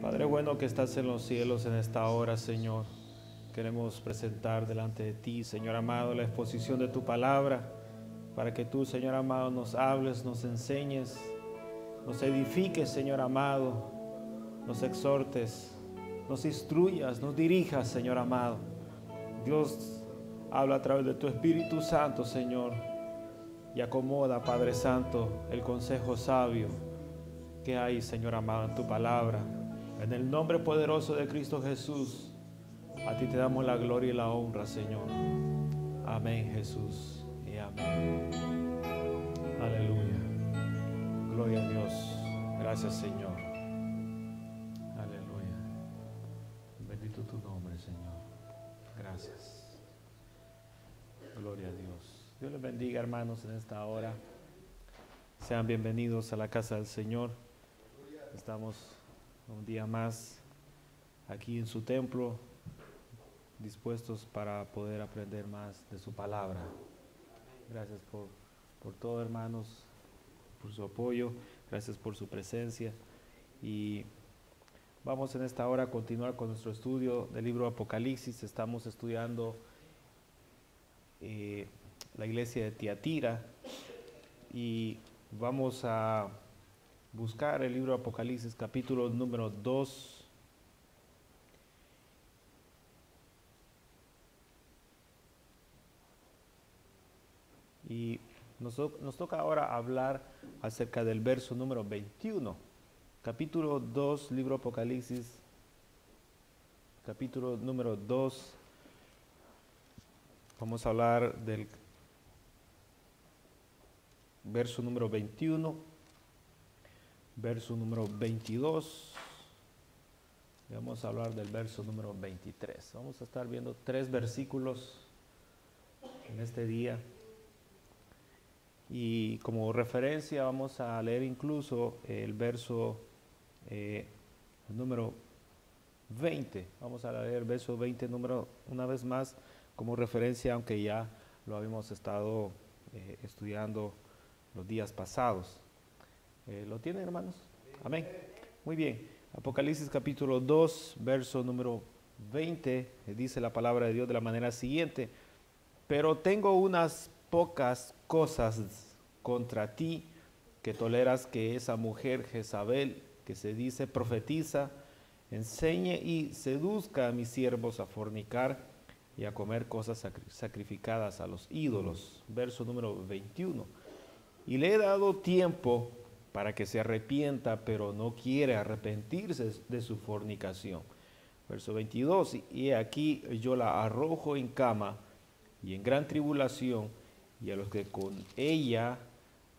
Padre bueno que estás en los cielos en esta hora, Señor, queremos presentar delante de ti, Señor amado, la exposición de tu palabra, para que tú, Señor amado, nos hables, nos enseñes, nos edifiques, Señor amado, nos exhortes, nos instruyas, nos dirijas, Señor amado. Dios, habla a través de tu Espíritu Santo, Señor, y acomoda, Padre Santo, el consejo sabio que hay, Señor amado, en tu palabra. En el nombre poderoso de Cristo Jesús, a ti te damos la gloria y la honra, Señor. Amén, Jesús, y amén. Aleluya. Gloria a Dios. Gracias, Señor. Aleluya. Bendito tu nombre, Señor. Gracias. Gloria a Dios. Dios les bendiga, hermanos, en esta hora. Sean bienvenidos a la casa del Señor. Estamos un día más aquí en su templo, dispuestos para poder aprender más de su palabra. Gracias por todo, hermanos, por su apoyo, gracias por su presencia. Y vamos en esta hora a continuar con nuestro estudio del libro Apocalipsis. Estamos estudiando la iglesia de Tiatira y vamos a buscar el libro Apocalipsis, capítulo número 2. Y nos toca ahora hablar acerca del verso número 21. Capítulo 2, libro Apocalipsis, capítulo número 2. Vamos a hablar del verso número 21, verso número 22. Y vamos a hablar del verso número 23. Vamos a estar viendo 3 versículos en este día. Y como referencia vamos a leer incluso el verso número 20. Vamos a leer el verso 20 una vez más como referencia, aunque ya lo habíamos estado estudiando los días pasados. ¿Lo tienen, hermanos? Amén. Muy bien. Apocalipsis capítulo 2, verso número 20, dice la palabra de Dios de la manera siguiente: pero tengo unas pocas cosas contra ti, que toleras que esa mujer Jezabel, que se dice profetiza, enseñe y seduzca a mis siervos a fornicar y a comer cosas sacrificadas a los ídolos. Verso número 21. Y le he dado tiempo para que se arrepienta, pero no quiere arrepentirse de su fornicación. Verso 22. Y aquí yo la arrojo en cama y en gran tribulación, y a los que con ella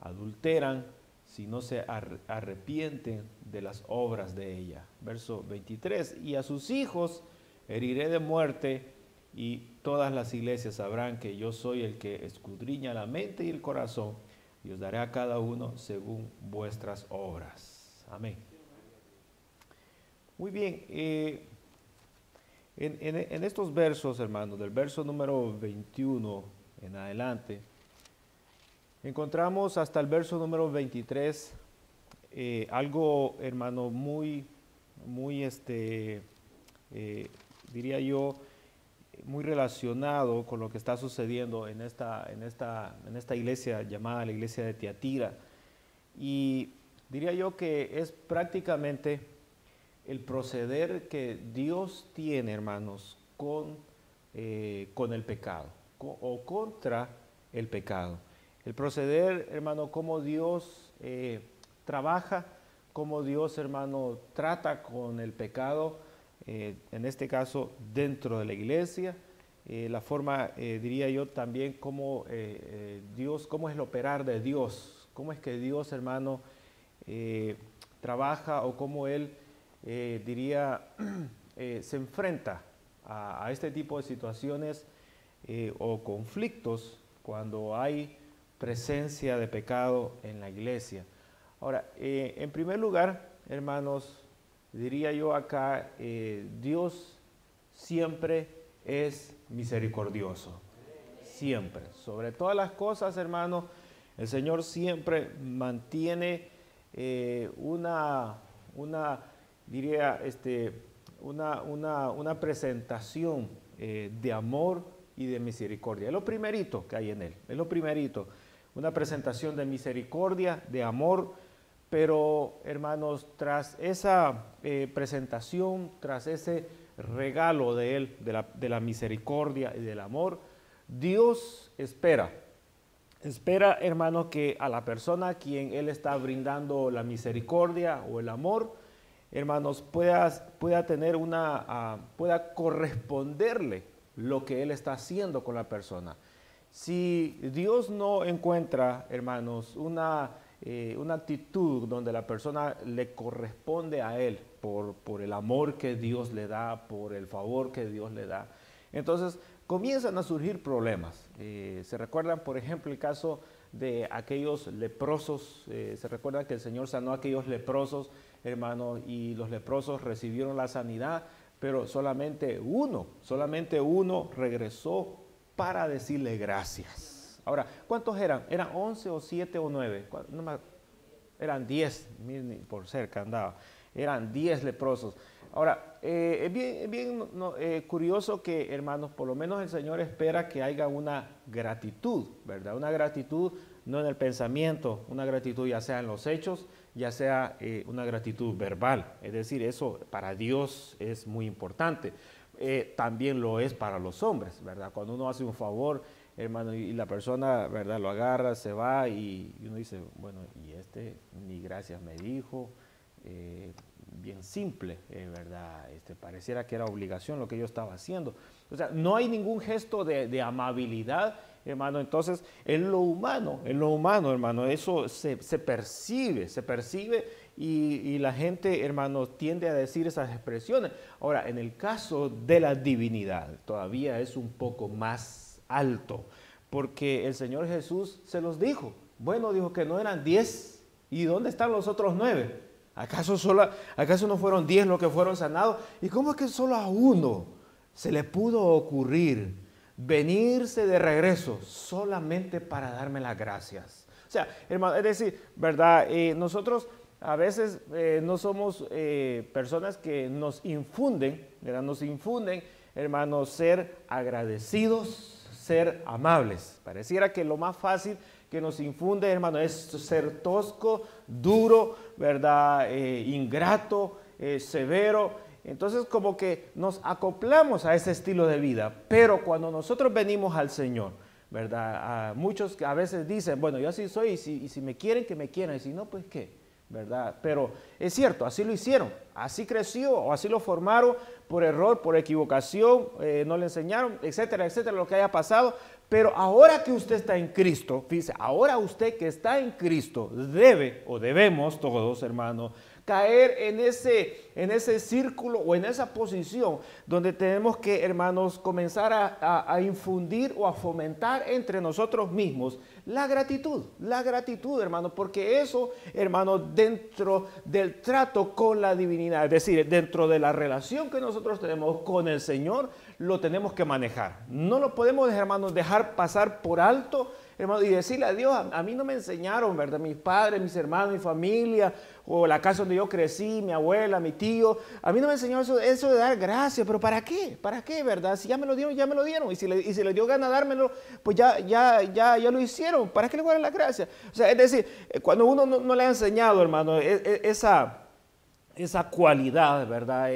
adulteran, si no se arrepienten de las obras de ella. Verso 23. Y a sus hijos heriré de muerte, y todas las iglesias sabrán que yo soy el que escudriña la mente y el corazón, y os daré a cada uno según vuestras obras. Amén. Muy bien. En estos versos, hermanos, del verso número 21 en adelante, encontramos hasta el verso número 23 algo, hermano, muy, diría yo, muy relacionado con lo que está sucediendo en esta iglesia llamada la iglesia de Tiatira. Y diría yo que es prácticamente el proceder que Dios tiene, hermanos, con el pecado, o contra el pecado. El proceder, hermano, cómo Dios trabaja, cómo Dios, hermano, trata con el pecado, en este caso dentro de la iglesia, la forma, diría yo también, cómo Dios, cómo es el operar de Dios, cómo es que Dios, hermano, trabaja, o cómo Él, diría, se enfrenta a este tipo de situaciones o conflictos cuando hay presencia de pecado en la iglesia. Ahora, en primer lugar, hermanos, diría yo acá, Dios siempre es misericordioso. Siempre. Sobre todas las cosas, hermanos, el Señor siempre mantiene una diría, una presentación de amor y de misericordia. Es lo primerito que hay en él, es lo primerito. Una presentación de misericordia, de amor, pero hermanos, tras esa presentación, tras ese regalo de él, de la misericordia y del amor, Dios espera, hermano, que a la persona a quien él está brindando la misericordia o el amor, hermanos, pueda tener pueda corresponderle lo que él está haciendo con la persona. Si Dios no encuentra, hermanos, una actitud donde la persona le corresponde a él por el amor que Dios le da, por el favor que Dios le da, entonces comienzan a surgir problemas. Se recuerdan, por ejemplo, el caso de aquellos leprosos. Se recuerdan que el Señor sanó a aquellos leprosos, hermanos, y los leprosos recibieron la sanidad, pero solamente uno regresó para decirle gracias. Ahora, ¿cuántos eran? ¿Eran 11 o 7 o 9? Eran 10, por cerca andaba. Eran 10 leprosos. Ahora, es bien curioso que, hermanos, por lo menos el Señor espera que haya una gratitud, ¿verdad? Una gratitud no en el pensamiento, una gratitud ya sea en los hechos, ya sea una gratitud verbal. Es decir, eso para Dios es muy importante. También lo es para los hombres, ¿verdad? Cuando uno hace un favor, hermano, y la persona, ¿verdad?, lo agarra, se va y uno dice, bueno, y ni gracias me dijo. Bien simple, ¿verdad? Pareciera que era obligación lo que yo estaba haciendo. O sea, no hay ningún gesto de amabilidad, hermano. Entonces, en lo humano, hermano, eso se percibe y la gente, hermano, tiende a decir esas expresiones. Ahora, en el caso de la divinidad, todavía es un poco más alto, porque el Señor Jesús se los dijo. Bueno, dijo que no eran 10, ¿y dónde están los otros 9? ¿Acaso no fueron 10 los que fueron sanados? ¿Y cómo es que solo a uno se le pudo ocurrir venirse de regreso solamente para darme las gracias? O sea, hermano, es decir, ¿verdad? Nosotros a veces no somos personas que nos infunden, ¿verdad? Nos infunden, hermanos, ser agradecidos, ser amables. Pareciera que lo más fácil que nos infunde, hermano, es ser tosco, duro, ¿verdad? Ingrato, severo. Entonces, como que nos acoplamos a ese estilo de vida. Pero cuando nosotros venimos al Señor, ¿verdad? Muchos que a veces dicen, bueno, yo así soy, y si me quieren, que me quieran. Y si no, pues qué, ¿verdad? Pero es cierto, así lo hicieron, así creció o así lo formaron por error, por equivocación, no le enseñaron, etcétera, etcétera, lo que haya pasado. Pero ahora que usted está en Cristo, fíjese, ahora usted que está en Cristo debe o debemos todos, hermanos, caer en ese círculo o en esa posición donde tenemos que, hermanos, comenzar a infundir o a fomentar entre nosotros mismos la gratitud, hermanos, porque eso, hermanos, dentro del trato con la divinidad, es decir, dentro de la relación que nosotros tenemos con el Señor, lo tenemos que manejar. No lo podemos, hermanos, dejar pasar por alto, hermanos, y decirle a Dios, a mí no me enseñaron, ¿verdad? Mis padres, mis hermanos, mi familia, o la casa donde yo crecí, mi abuela, mi tío, a mí no me enseñaron eso de dar gracias, pero ¿para qué? ¿Para qué, verdad? Si ya me lo dieron, ya me lo dieron, y si le dio gana dármelo, pues ya lo hicieron, ¿para qué le voy a dar las gracias? O sea, es decir, cuando uno no le ha enseñado, hermano, esa cualidad, ¿verdad?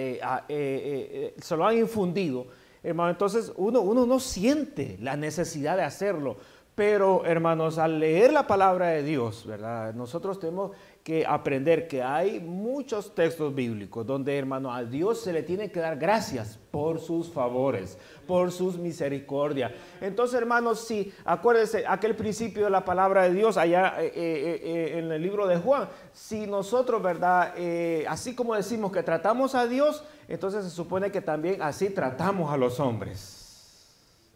Se lo han infundido, hermano, entonces uno no siente la necesidad de hacerlo. Pero, hermanos, al leer la palabra de Dios, ¿verdad? Nosotros tenemos que aprender que hay muchos textos bíblicos donde, hermano, a Dios se le tiene que dar gracias por sus favores, por sus misericordias. Entonces, hermanos, sí, acuérdense, aquel principio de la palabra de Dios allá en el libro de Juan, si nosotros, ¿verdad? Así como decimos que tratamos a Dios, entonces se supone que también así tratamos a los hombres.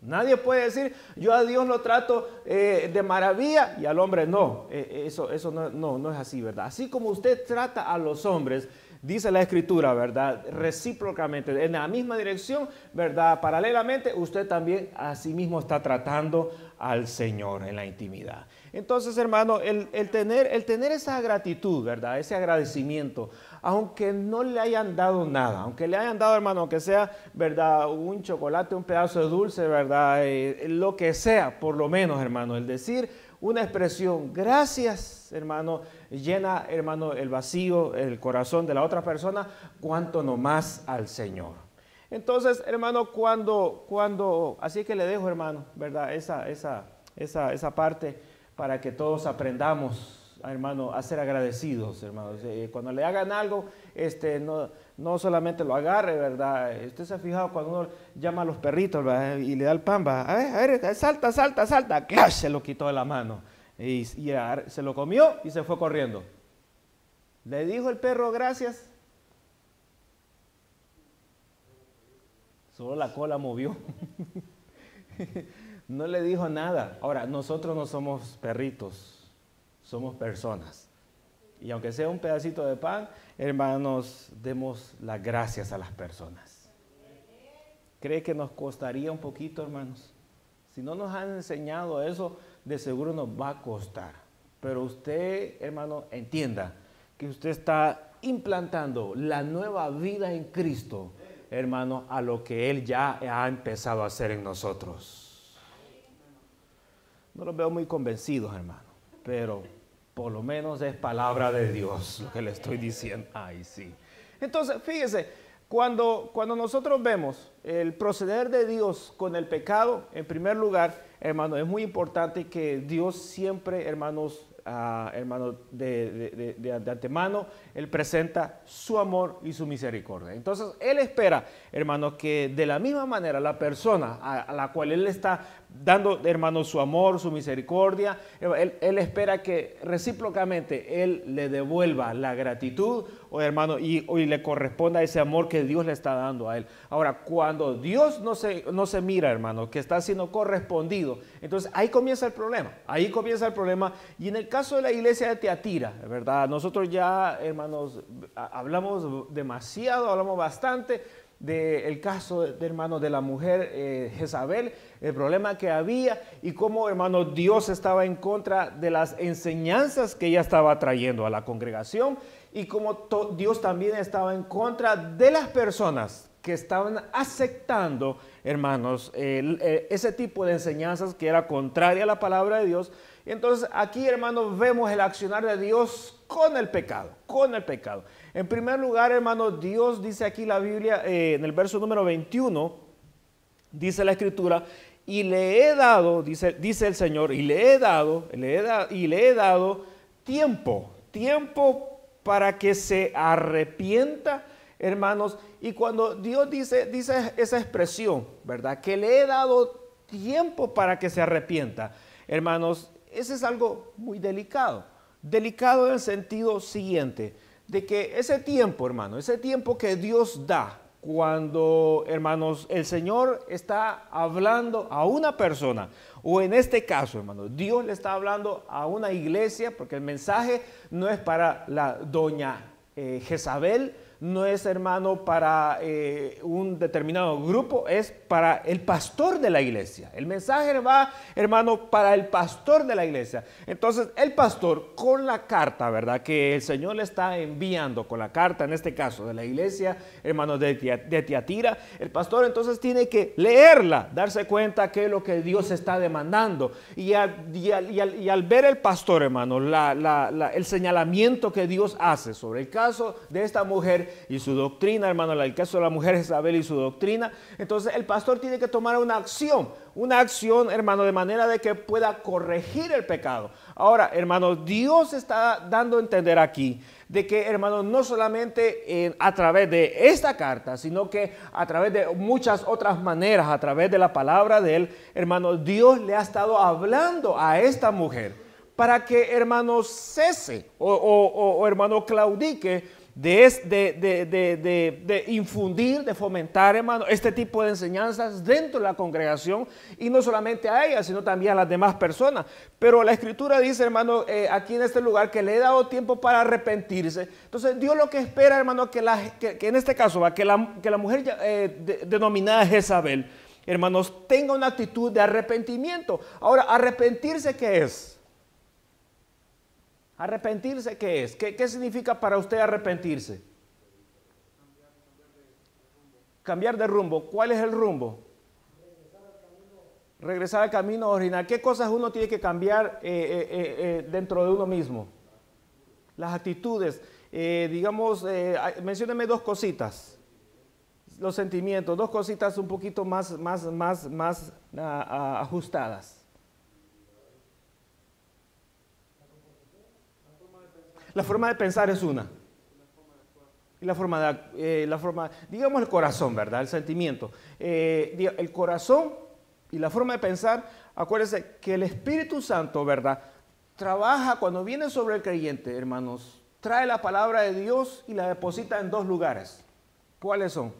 Nadie puede decir, yo a Dios lo trato de maravilla y al hombre no. Eso no es así, ¿verdad? Así como usted trata a los hombres, dice la Escritura, ¿verdad? Recíprocamente, en la misma dirección, ¿verdad? Paralelamente, usted también a sí mismo está tratando al Señor en la intimidad. Entonces, hermano, el tener esa gratitud, ¿verdad? Ese agradecimiento aunque no le hayan dado nada, aunque le hayan dado, hermano, aunque sea, ¿verdad?, un chocolate, un pedazo de dulce, ¿verdad?, lo que sea, por lo menos, hermano, el decir una expresión, gracias, hermano, llena, hermano, el vacío, el corazón de la otra persona, cuanto nomás al Señor. Entonces, hermano, así que le dejo, hermano, ¿verdad?, esa parte para que todos aprendamos, hermano, a ser agradecidos, hermanos. Cuando le hagan algo, no solamente lo agarre, ¿verdad? Usted se ha fijado cuando uno llama a los perritos, ¿verdad?, y le da el pan, ¿verdad? A ver, salta, salta, salta, ¡clash! Se lo quitó de la mano y se lo comió y se fue corriendo. ¿Le dijo el perro gracias? Solo la cola movió. No le dijo nada. Ahora, nosotros no somos perritos, somos personas. Y aunque sea un pedacito de pan, hermanos, demos las gracias a las personas. ¿Cree que nos costaría un poquito, hermanos? Si no nos han enseñado eso, de seguro nos va a costar. Pero usted, hermano, entienda que usted está implantando la nueva vida en Cristo, hermano, a lo que Él ya ha empezado a hacer en nosotros. No los veo muy convencidos, hermano, pero por lo menos es palabra de Dios lo que le estoy diciendo. Ay, sí. Entonces, fíjese, cuando nosotros vemos el proceder de Dios con el pecado, en primer lugar, hermano, es muy importante que Dios siempre, hermanos, de antemano, Él presenta su amor y su misericordia. Entonces, Él espera, hermano, que de la misma manera la persona a la cual Él está dando, hermano, su amor, su misericordia, Él espera que recíprocamente Él le devuelva la gratitud, o hermano, y le corresponda ese amor que Dios le está dando a Él. Ahora, cuando Dios no se mira, hermano, que está siendo correspondido, entonces ahí comienza el problema, y en el caso de la iglesia de Tiatira, ¿verdad? Nosotros ya, hermanos, hablamos demasiado, hablamos bastante del caso de, hermano, de la mujer Jezabel, el problema que había y cómo, hermano, Dios estaba en contra de las enseñanzas que ella estaba trayendo a la congregación y cómo Dios también estaba en contra de las personas que estaban aceptando, hermanos, ese tipo de enseñanzas que era contraria a la palabra de Dios. Entonces aquí, hermanos, vemos el accionar de Dios con el pecado, En primer lugar, hermanos, Dios dice aquí la Biblia, en el verso número 21, dice la Escritura, y le he dado, dice el Señor, y le he dado tiempo para que se arrepienta, hermanos. Y cuando Dios dice esa expresión, ¿verdad?, que le he dado tiempo para que se arrepienta, hermanos, ese es algo muy delicado en el sentido siguiente, de que ese tiempo, hermano, ese tiempo que Dios da cuando, hermanos, el Señor está hablando a una persona, o en este caso, hermano, Dios le está hablando a una iglesia, porque el mensaje no es para la doña Jezabel, no es, hermano, para un determinado grupo, es para el pastor de la iglesia. El mensaje va, hermano, para el pastor de la iglesia. Entonces, el pastor, con la carta, ¿verdad?, que el Señor le está enviando, con la carta, en este caso, de la iglesia, hermano, de Tiatira, el pastor entonces tiene que leerla, darse cuenta qué es lo que Dios está demandando. Y al ver el pastor, hermano, el señalamiento que Dios hace sobre el caso de esta mujer y su doctrina, hermano, el caso de la mujer Jezabel y su doctrina, entonces el pastor tiene que tomar una acción, hermano, de manera de que pueda corregir el pecado. Ahora, hermano, Dios está dando a entender aquí de que, hermano, no solamente a través de esta carta, sino que a través de muchas otras maneras, a través de la palabra de Él, hermano, Dios le ha estado hablando a esta mujer para que, hermano, cese o hermano, claudique de infundir, de fomentar, hermano, este tipo de enseñanzas dentro de la congregación, y no solamente a ella, sino también a las demás personas. Pero la Escritura dice, hermano, aquí en este lugar, que le he dado tiempo para arrepentirse. Entonces Dios lo que espera, hermano, que en este caso, que la mujer denominada Jezabel, hermanos, tenga una actitud de arrepentimiento. Ahora, ¿arrepentirse qué es? ¿Arrepentirse qué es? ¿Qué significa para usted arrepentirse? cambiar de rumbo. ¿Cuál es el rumbo? Regresar al camino original. ¿Qué cosas uno tiene que cambiar dentro de uno mismo? Las actitudes. Mencióneme dos cositas. Los sentimientos, dos cositas un poquito más ajustadas. La forma de pensar es una. Y digamos el corazón, ¿verdad? El sentimiento. El corazón y la forma de pensar, acuérdense que el Espíritu Santo, ¿verdad? Trabaja cuando viene sobre el creyente, hermanos. Trae la palabra de Dios y la deposita en dos lugares. ¿Cuáles son?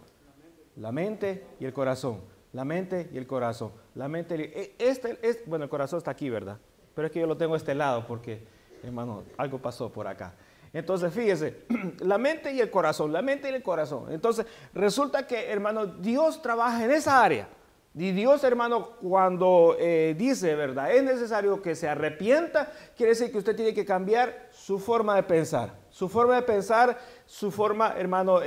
La mente y el corazón. La mente y el corazón. Bueno, el corazón está aquí, ¿verdad? Pero es que yo lo tengo a este lado porque, hermano, algo pasó por acá. Entonces, fíjese, la mente y el corazón, la mente y el corazón. Entonces, resulta que, hermano, Dios trabaja en esa área. Y Dios, hermano, cuando dice, ¿verdad? Es necesario que se arrepienta, quiere decir que usted tiene que cambiar su forma de pensar. Su forma de pensar, su forma, hermano,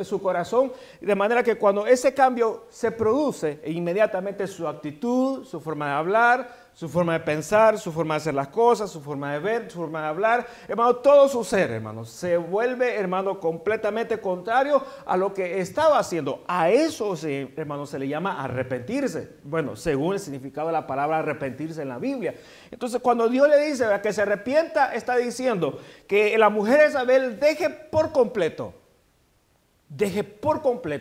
su corazón. De manera que cuando ese cambio se produce, inmediatamente su actitud, su forma de hablar, su forma de pensar, su forma de hacer las cosas, su forma de ver, su forma de hablar, hermano, todo su ser, hermano, se vuelve, hermano, completamente contrario a lo que estaba haciendo. A eso, hermano, se le llama arrepentirse. Bueno, según el significado de la palabra arrepentirse en la Biblia. Entonces, cuando Dios le dice que se arrepienta, está diciendo que la mujer Isabel deje por completo,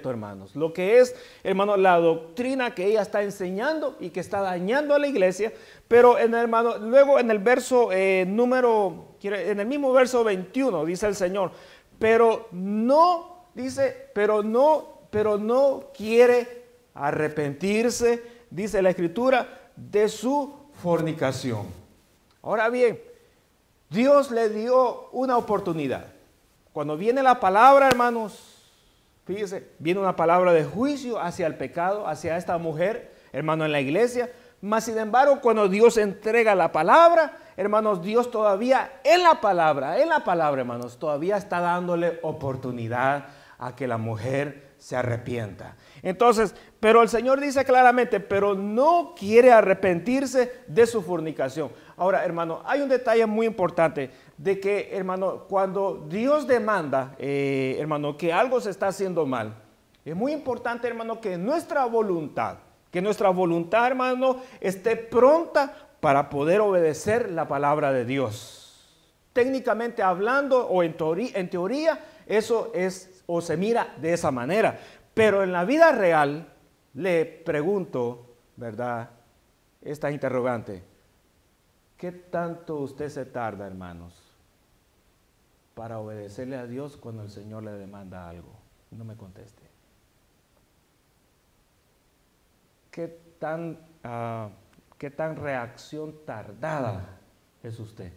hermanos, lo que es, hermano, la doctrina que ella está enseñando y que está dañando a la iglesia. Pero, hermano, luego en el verso en el mismo verso 21 dice el Señor, pero no quiere arrepentirse, dice la Escritura, de su fornicación. Ahora bien, Dios le dio una oportunidad. Cuando viene la palabra, hermanos, fíjese, viene una palabra de juicio hacia el pecado, hacia esta mujer, hermano, en la iglesia. Mas, sin embargo, cuando Dios entrega la palabra, hermanos, Dios todavía en la palabra, hermanos, todavía está dándole oportunidad a que la mujer se arrepienta. Entonces, pero el Señor dice claramente, pero no quiere arrepentirse de su fornicación. Ahora, hermano, hay un detalle muy importante de que, hermano, cuando Dios demanda, hermano, que algo se está haciendo mal, es muy importante, hermano, que nuestra voluntad, hermano, esté pronta para poder obedecer la palabra de Dios. Técnicamente hablando o en teoría, eso es o se mira de esa manera. Pero en la vida real, le pregunto, ¿verdad? Esta interrogante. ¿Qué tanto usted se tarda, hermanos, para obedecerle a Dios cuando el Señor le demanda algo? No me conteste. ¿Qué tan reacción tardada es usted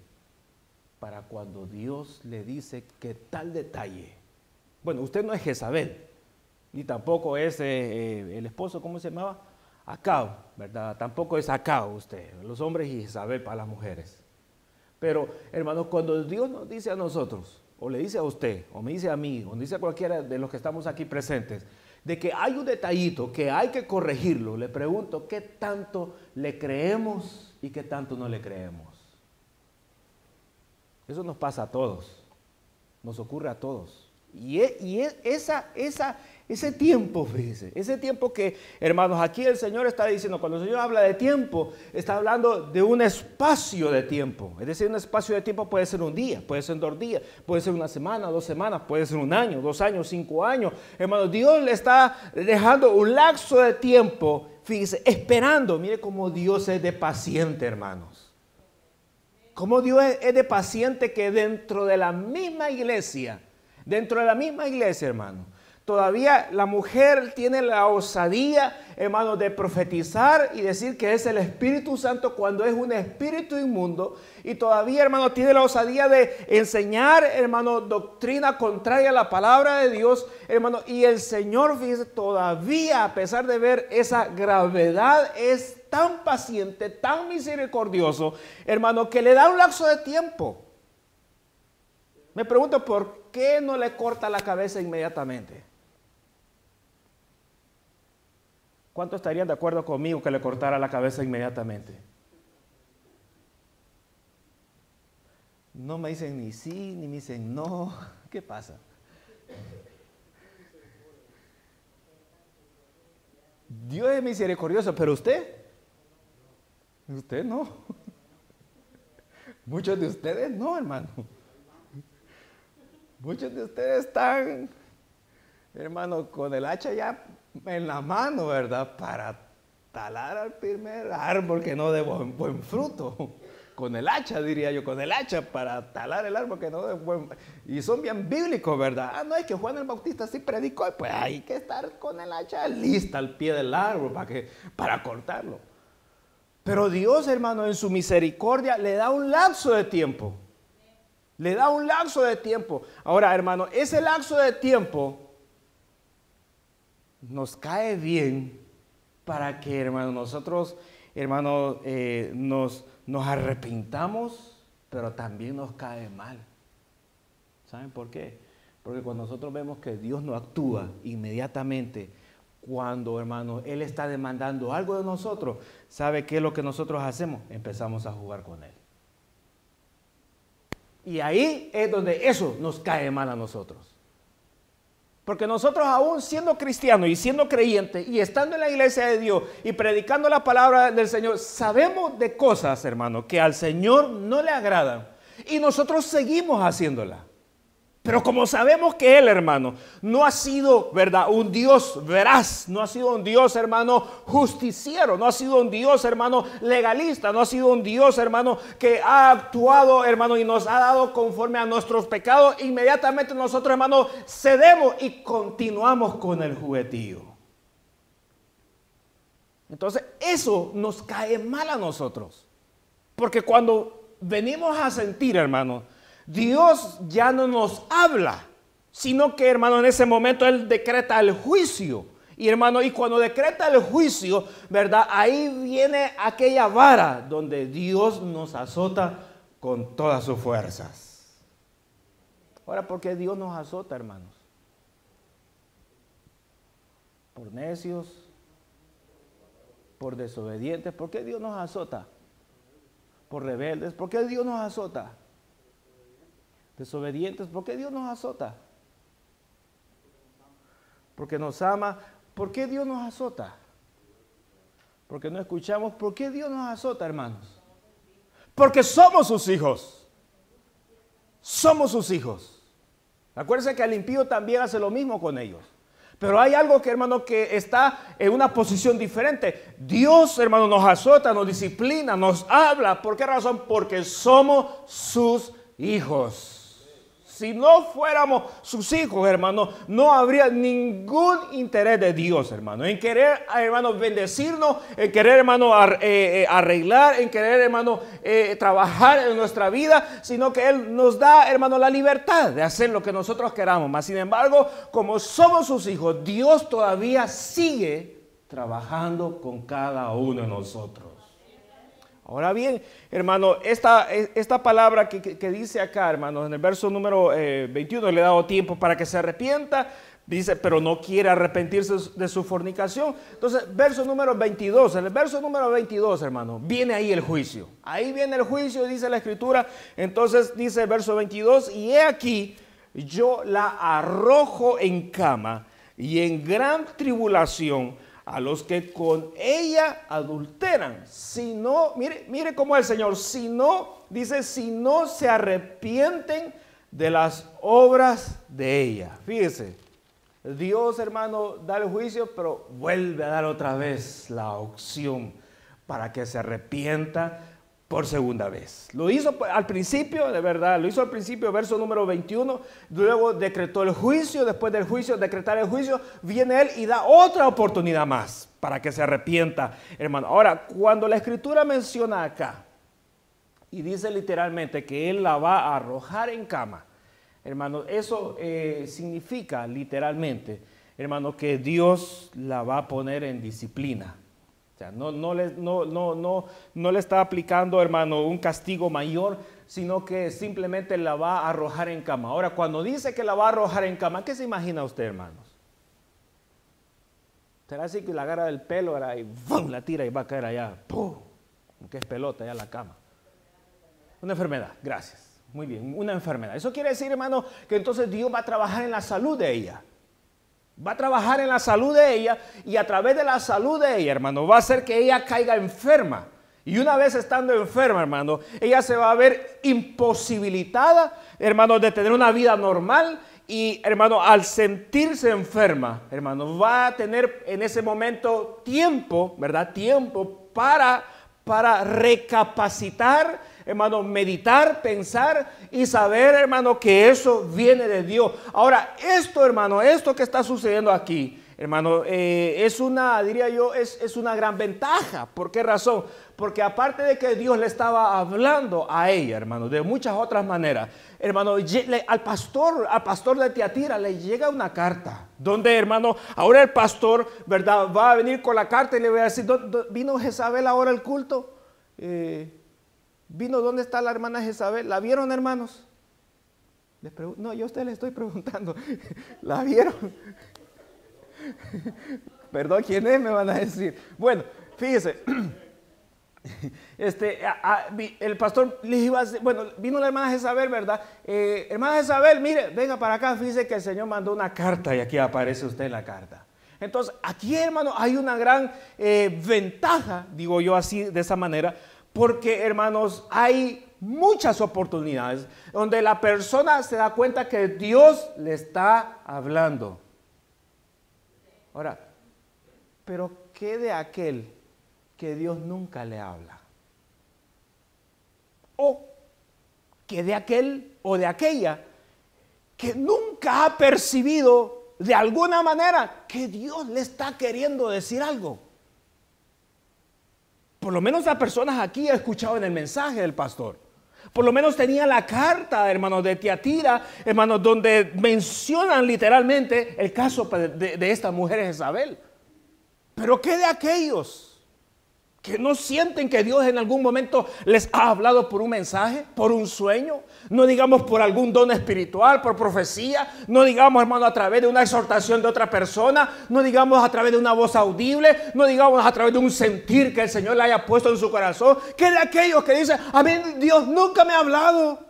para cuando Dios le dice que tal detalle? Bueno, usted no es Jezabel, ni tampoco es el esposo, ¿cómo se llamaba? Acab, ¿verdad? Tampoco es Acab usted, los hombres y Jezabel para las mujeres. Pero, hermanos, cuando Dios nos dice a nosotros, o le dice a usted, o me dice a mí, o me dice a cualquiera de los que estamos aquí presentes, de que hay un detallito que hay que corregirlo, le pregunto, ¿qué tanto le creemos y qué tanto no le creemos? Eso nos pasa a todos, nos ocurre a todos. Y ese tiempo, fíjese, ese tiempo que, hermanos, aquí el Señor está diciendo, cuando el Señor habla de tiempo, está hablando de un espacio de tiempo. Es decir, un espacio de tiempo puede ser un día, puede ser 2 días, puede ser una semana, 2 semanas, puede ser 1 año, 2 años, 5 años. Hermanos, Dios le está dejando un lapso de tiempo, fíjese, esperando. Mire cómo Dios es de paciente, hermanos. Cómo Dios es de paciente, que dentro de la misma iglesia, hermano, todavía la mujer tiene la osadía, hermano, de profetizar y decir que es el Espíritu Santo cuando es un espíritu inmundo. Y todavía, hermano, tiene la osadía de enseñar, hermano, doctrina contraria a la palabra de Dios, hermano. Y el Señor, fíjese, todavía, a pesar de ver esa gravedad, es tan paciente, tan misericordioso, hermano, que le da un lapso de tiempo. Me pregunto, ¿por qué no le corta la cabeza inmediatamente? ¿Cuántos estarían de acuerdo conmigo que le cortara la cabeza inmediatamente? No me dicen ni sí, ni me dicen no. ¿Qué pasa? Dios es misericordioso, pero usted no. Muchos de ustedes no, hermano. Muchos de ustedes están, hermano, con el hacha ya en la mano, ¿verdad? Para talar al primer árbol que no dé buen fruto. Con el hacha, diría yo, con el hacha para talar el árbol que no dé buen... Y son bien bíblicos, ¿verdad? Ah, no, es que Juan el Bautista sí predicó, pues hay que estar con el hacha lista al pie del árbol para cortarlo. Pero Dios, hermano, en su misericordia le da un lapso de tiempo. Le da un lapso de tiempo. Ahora, hermano, ese lapso de tiempo nos cae bien para que, hermano, nosotros, hermano, nos arrepintamos, pero también nos cae mal. ¿Saben por qué? Porque cuando nosotros vemos que Dios no actúa inmediatamente, cuando, hermano, Él está demandando algo de nosotros, ¿sabe qué es lo que nosotros hacemos? Empezamos a jugar con Él. Y ahí es donde eso nos cae mal a nosotros. Porque nosotros aún siendo cristianos y siendo creyentes y estando en la iglesia de Dios y predicando la palabra del Señor, sabemos de cosas, hermano, que al Señor no le agradan. Y nosotros seguimos haciéndolas. Pero como sabemos que Él, hermano, no ha sido, ¿verdad?, un Dios veraz, no ha sido un Dios, hermano, justiciero, no ha sido un Dios, hermano, legalista, no ha sido un Dios, hermano, que ha actuado, hermano, y nos ha dado conforme a nuestros pecados, inmediatamente nosotros, hermano, cedemos y continuamos con el juguetío. Entonces, eso nos cae mal a nosotros. Porque cuando venimos a sentir, hermano, Dios ya no nos habla, sino que, hermano, en ese momento Él decreta el juicio. Y, hermano, y cuando decreta el juicio, ¿verdad? Ahí viene aquella vara donde Dios nos azota con todas sus fuerzas. Ahora, ¿por qué Dios nos azota, hermanos? Por necios, por desobedientes. ¿Por qué Dios nos azota? Por rebeldes. ¿Por qué Dios nos azota? Desobedientes. ¿Por qué Dios nos azota? Porque nos ama. ¿Por qué Dios nos azota? Porque no escuchamos. ¿Por qué Dios nos azota, hermanos? Porque somos sus hijos. Somos sus hijos. Acuérdense que el impío también hace lo mismo con ellos. Pero hay algo que, hermano, que está en una posición diferente. Dios, hermano, nos azota, nos disciplina, nos habla. ¿Por qué razón? Porque somos sus hijos. Si no fuéramos sus hijos, hermano, no habría ningún interés de Dios, hermano, en querer, hermano, bendecirnos, en querer, hermano, arreglar, en querer, hermano, trabajar en nuestra vida, sino que Él nos da, hermano, la libertad de hacer lo que nosotros queramos. Mas, sin embargo, como somos sus hijos, Dios todavía sigue trabajando con cada uno de nosotros. Ahora bien, hermano, esta palabra que dice acá, hermano, en el verso número 21, le he dado tiempo para que se arrepienta, dice, pero no quiere arrepentirse de su fornicación. Entonces, verso número 22, en el verso número 22, hermano, viene ahí el juicio. Ahí viene el juicio, dice la Escritura. Entonces, dice el verso 22, y he aquí, yo la arrojo en cama y en gran tribulación a los que con ella adulteran. Si no, mire cómo es el Señor, si no, dice, si no se arrepienten de las obras de ella. Fíjese, Dios, hermano, da el juicio, pero vuelve a dar otra vez la opción para que se arrepienta por segunda vez. Lo hizo al principio, de verdad, lo hizo al principio, verso número 21, luego decretó el juicio, después del juicio, decretar el juicio, viene Él y da otra oportunidad más para que se arrepienta, hermano. Ahora, cuando la Escritura menciona acá, y dice literalmente que Él la va a arrojar en cama, hermano, eso significa literalmente, hermano, que Dios la va a poner en disciplina. O sea, no le está aplicando, hermano, un castigo mayor, sino que simplemente la va a arrojar en cama. Ahora, cuando dice que la va a arrojar en cama, ¿qué se imagina usted, hermanos? Será así que la agarra del pelo y ¡bum! La tira y va a caer allá. ¡Pum! Que es pelota allá en la cama. Una enfermedad, gracias. Muy bien, una enfermedad. Eso quiere decir, hermano, que entonces Dios va a trabajar en la salud de ella. Va a trabajar en la salud de ella y a través de la salud de ella, hermano, va a hacer que ella caiga enferma. Y una vez estando enferma, hermano, ella se va a ver imposibilitada, hermano, de tener una vida normal. Y, hermano, al sentirse enferma, hermano, va a tener en ese momento tiempo, ¿verdad? Tiempo para recapacitar, hermano, meditar, pensar y saber, hermano, que eso viene de Dios. Ahora, esto, hermano, esto que está sucediendo aquí, hermano, es una, diría yo, es una gran ventaja. ¿Por qué razón? Porque aparte de que Dios le estaba hablando a ella, hermano, de muchas otras maneras, hermano, al pastor de Tiatira le llega una carta, donde, hermano, ahora el pastor, ¿verdad?, va a venir con la carta y le va a decir, ¿vino Jezabel ahora al culto? ¿Vino? ¿Dónde está la hermana Jezabel? ¿La vieron, hermanos? No, yo a usted le estoy preguntando, ¿la vieron? Perdón, ¿quién es? Me van a decir. Bueno, fíjese. El pastor le iba a decir, bueno, vino la hermana Jezabel, ¿verdad? Hermana Jezabel, mire, venga para acá, fíjese que el Señor mandó una carta y aquí aparece usted en la carta. Entonces, aquí, hermano, hay una gran ventaja, digo yo así, de esa manera, porque, hermanos, hay muchas oportunidades donde la persona se da cuenta que Dios le está hablando. Ahora, pero ¿qué de aquel que Dios nunca le habla? O que de aquel o de aquella que nunca ha percibido de alguna manera que Dios le está queriendo decir algo. Por lo menos las personas aquí han escuchado en el mensaje del pastor. Por lo menos tenía la carta, hermanos, de Tiatira, hermanos, donde mencionan literalmente el caso de esta mujer Jezabel. Pero ¿qué de aquellos que no sienten que Dios en algún momento les ha hablado por un mensaje, por un sueño? No digamos por algún don espiritual, por profecía. No digamos, hermano, a través de una exhortación de otra persona. No digamos a través de una voz audible. No digamos a través de un sentir que el Señor le haya puesto en su corazón. ¿Qué de aquellos que dicen, a mí Dios nunca me ha hablado?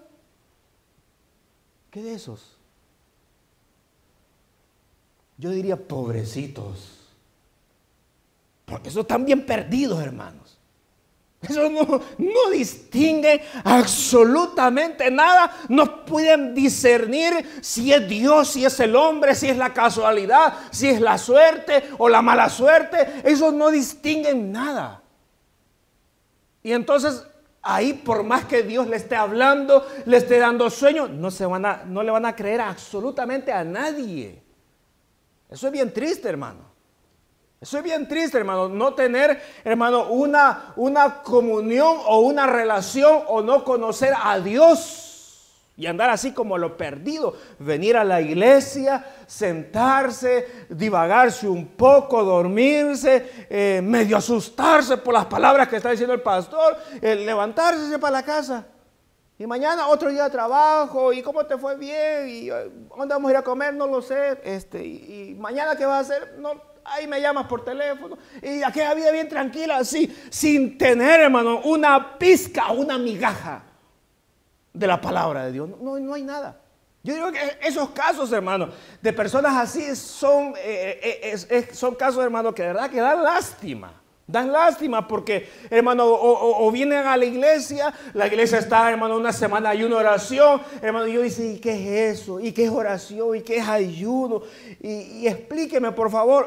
¿Qué de esos? Yo diría, pobrecitos. Porque esos están bien perdidos, hermanos. Eso no distinguen absolutamente nada. No pueden discernir si es Dios, si es el hombre, si es la casualidad, si es la suerte o la mala suerte. Esos no distinguen nada. Y entonces ahí, por más que Dios le esté hablando, le esté dando sueño, no le van a creer absolutamente a nadie. Eso es bien triste, hermano. Eso es bien triste, hermano, no tener, hermano, una comunión o una relación o no conocer a Dios y andar así como lo perdido. Venir a la iglesia, sentarse, divagarse un poco, dormirse, medio asustarse por las palabras que está diciendo el pastor, levantarse y irse para la casa. Y mañana otro día de trabajo, y cómo te fue bien, y dónde vamos a ir a comer, no lo sé, y mañana qué vas a hacer, no. Ahí me llamas por teléfono y aquella vida bien tranquila, así, sin tener, hermano, una pizca, una migaja de la palabra de Dios. No hay nada. Yo digo que esos casos, hermano, de personas así son casos, hermano, que de verdad que dan lástima. Dan lástima porque, hermano, o vienen a la iglesia está, hermano, una semana hay una oración, hermano, y yo dice, ¿y qué es eso? ¿Y qué es oración? ¿Y qué es ayuno? Y explíqueme, por favor.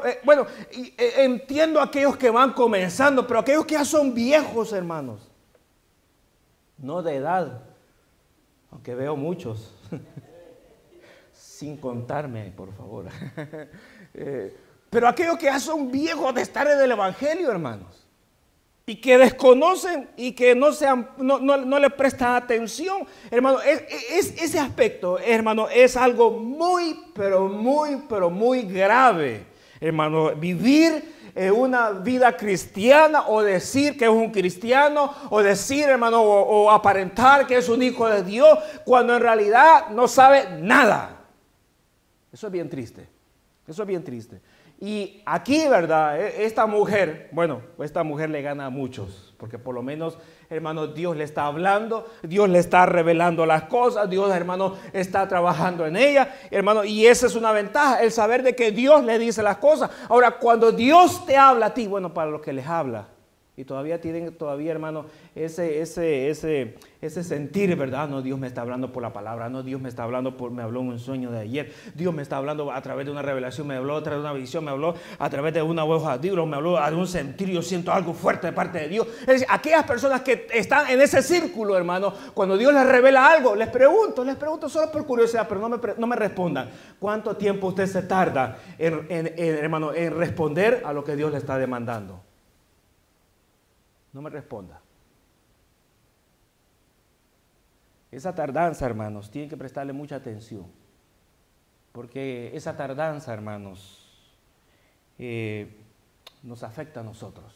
Entiendo a aquellos que van comenzando, pero aquellos que ya son viejos, hermanos, no de edad, aunque veo muchos, sin contarme, por favor. Pero aquellos que ya son viejos de estar en el evangelio, hermanos, y que desconocen y que no le prestan atención, hermano, ese aspecto, hermano, es algo muy, pero muy grave, hermano. Vivir una vida cristiana o decir que es un cristiano o decir, hermano, o aparentar que es un hijo de Dios cuando en realidad no sabe nada. Eso es bien triste. Eso es bien triste. Y aquí, ¿verdad? Esta mujer, bueno, esta mujer le gana a muchos, porque por lo menos, hermano, Dios le está hablando, Dios le está revelando las cosas, Dios, hermano, está trabajando en ella, hermano, y esa es una ventaja, el saber de que Dios le dice las cosas. Ahora, cuando Dios te habla a ti, bueno, para los que les habla, y todavía tienen, hermano, ese sentir, ¿verdad? No, Dios me está hablando por la palabra. No, Dios me está hablando me habló en un sueño de ayer. Dios me está hablando a través de una revelación, me habló a través de una visión, me habló a través de una hoja de libro, me habló de un sentir, yo siento algo fuerte de parte de Dios. Es decir, aquellas personas que están en ese círculo, hermano, cuando Dios les revela algo, les pregunto solo por curiosidad, pero no me respondan. ¿Cuánto tiempo usted se tarda, hermano, en responder a lo que Dios le está demandando? No me responda. Esa tardanza, hermanos, tienen que prestarle mucha atención. Porque esa tardanza, hermanos, nos afecta a nosotros.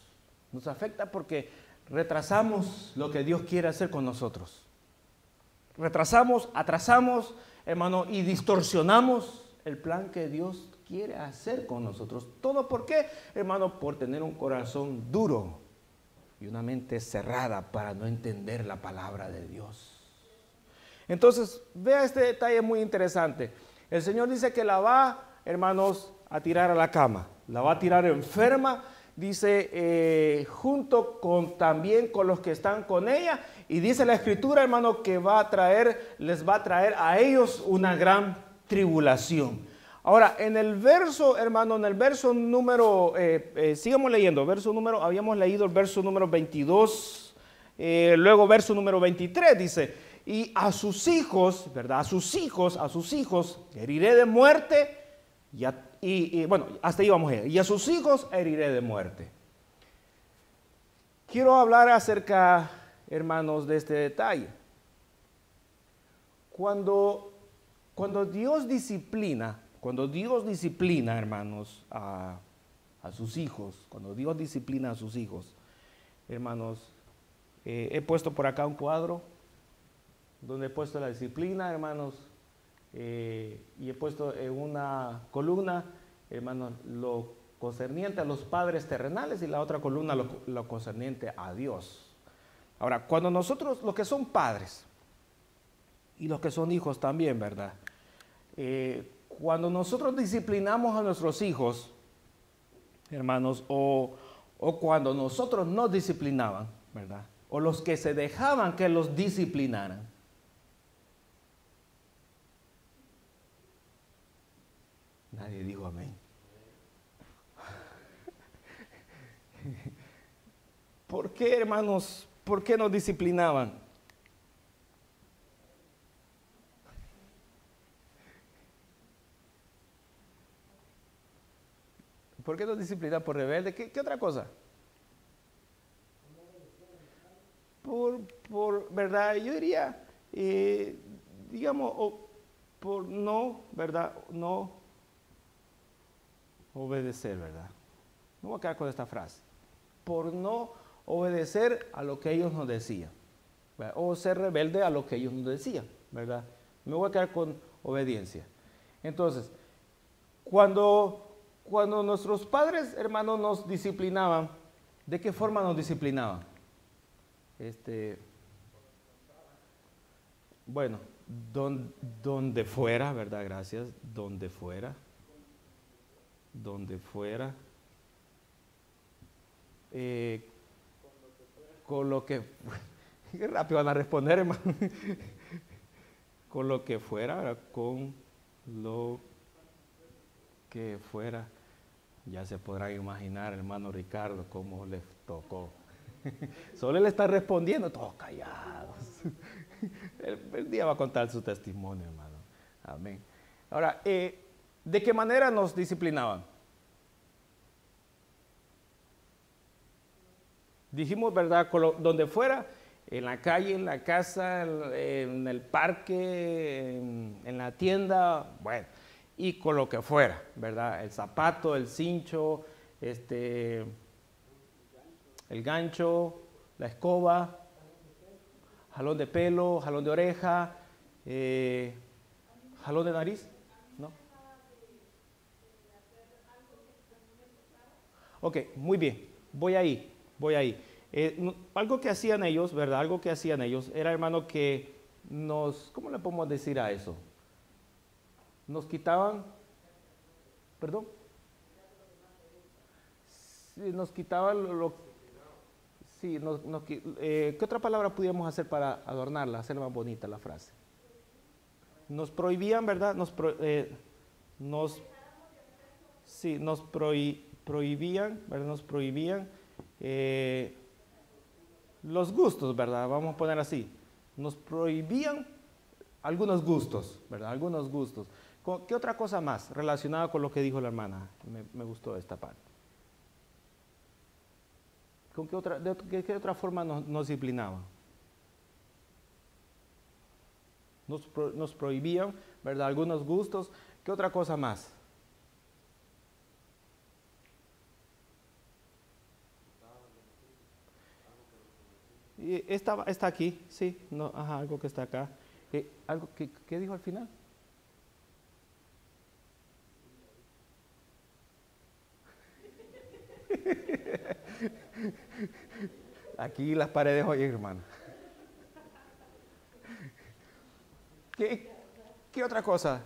Nos afecta porque retrasamos lo que Dios quiere hacer con nosotros. Retrasamos, atrasamos, hermano, y distorsionamos el plan que Dios quiere hacer con nosotros. ¿Todo por qué, hermano? Por tener un corazón duro y una mente cerrada para no entender la palabra de Dios. Entonces, vea este detalle muy interesante. El Señor dice que la va, hermanos, a tirar a la cama. La va a tirar enferma, dice, junto también con los que están con ella. Y dice la Escritura, hermano, que les va a traer a ellos una gran tribulación. Ahora, en el verso, hermano, en el verso número, sigamos leyendo, habíamos leído el verso número 22, luego verso número 23, dice, y a sus hijos, ¿verdad? A sus hijos heriré de muerte, bueno, hasta ahí vamos a ir, y a sus hijos heriré de muerte. Quiero hablar acerca, hermanos, de este detalle. Cuando Dios disciplina, hermanos, a sus hijos, hermanos, he puesto por acá un cuadro donde he puesto la disciplina, hermanos, y he puesto en una columna, hermanos, lo concerniente a los padres terrenales y la otra columna lo concerniente a Dios. Ahora, cuando nosotros, los que son padres y los que son hijos también, ¿verdad? Cuando nosotros disciplinamos a nuestros hijos, hermanos, o cuando nosotros nos disciplinaban, ¿verdad? O los que se dejaban que los disciplinaran. Nadie dijo amén. ¿Por qué, hermanos? ¿Por qué nos disciplinaban? ¿Por qué nos disciplinan? ¿Por rebelde? ¿Qué otra cosa? Por verdad, yo diría, digamos, por no, ¿verdad? No obedecer, ¿verdad? No voy a quedar con esta frase. Por no obedecer a lo que ellos nos decían, ¿verdad? O ser rebelde a lo que ellos nos decían, ¿verdad? Me voy a quedar con obediencia. Entonces, cuando nuestros padres, hermanos, nos disciplinaban, ¿de qué forma nos disciplinaban? Bueno, donde fuera, ¿verdad? Gracias. Donde fuera. Con lo que... Qué rápido van a responder, hermano. Con lo que fuera, ¿verdad? Con lo que fuera. Ya se podrán imaginar, hermano Ricardo, cómo les tocó. Solo él está respondiendo, todos callados. El día va a contar su testimonio, hermano. Amén. Ahora, ¿de qué manera nos disciplinaban? Dijimos, ¿verdad? Donde fuera, en la calle, en la casa, en el parque, en la tienda, bueno, y con lo que fuera, ¿verdad? El zapato, el cincho, el gancho, la escoba, jalón de pelo, jalón de oreja, jalón de nariz, ¿no? Ok, muy bien, voy ahí, voy ahí. Algo que hacían ellos, ¿verdad? Algo que hacían ellos era, hermano, que nos, ¿cómo le podemos decir a eso? Nos quitaban, perdón, sí, nos quitaban sí, ¿qué otra palabra pudiéramos hacer para adornarla, hacerla más bonita la frase? Nos prohibían, ¿verdad? Nos sí, prohibían, ¿verdad? Nos prohibían eh, los gustos, ¿verdad? Vamos a poner así. Nos prohibían algunos gustos, ¿verdad? Algunos gustos. ¿Qué otra cosa más relacionada con lo que dijo la hermana? Me gustó esta parte. ¿Con qué otra forma nos disciplinaban? Nos prohibían, ¿verdad? Algunos gustos. ¿Qué otra cosa más? Está aquí, sí, no, ajá, algo que está acá. ¿Qué dijo al final? Aquí las paredes hoy, hermano. ¿Qué otra cosa?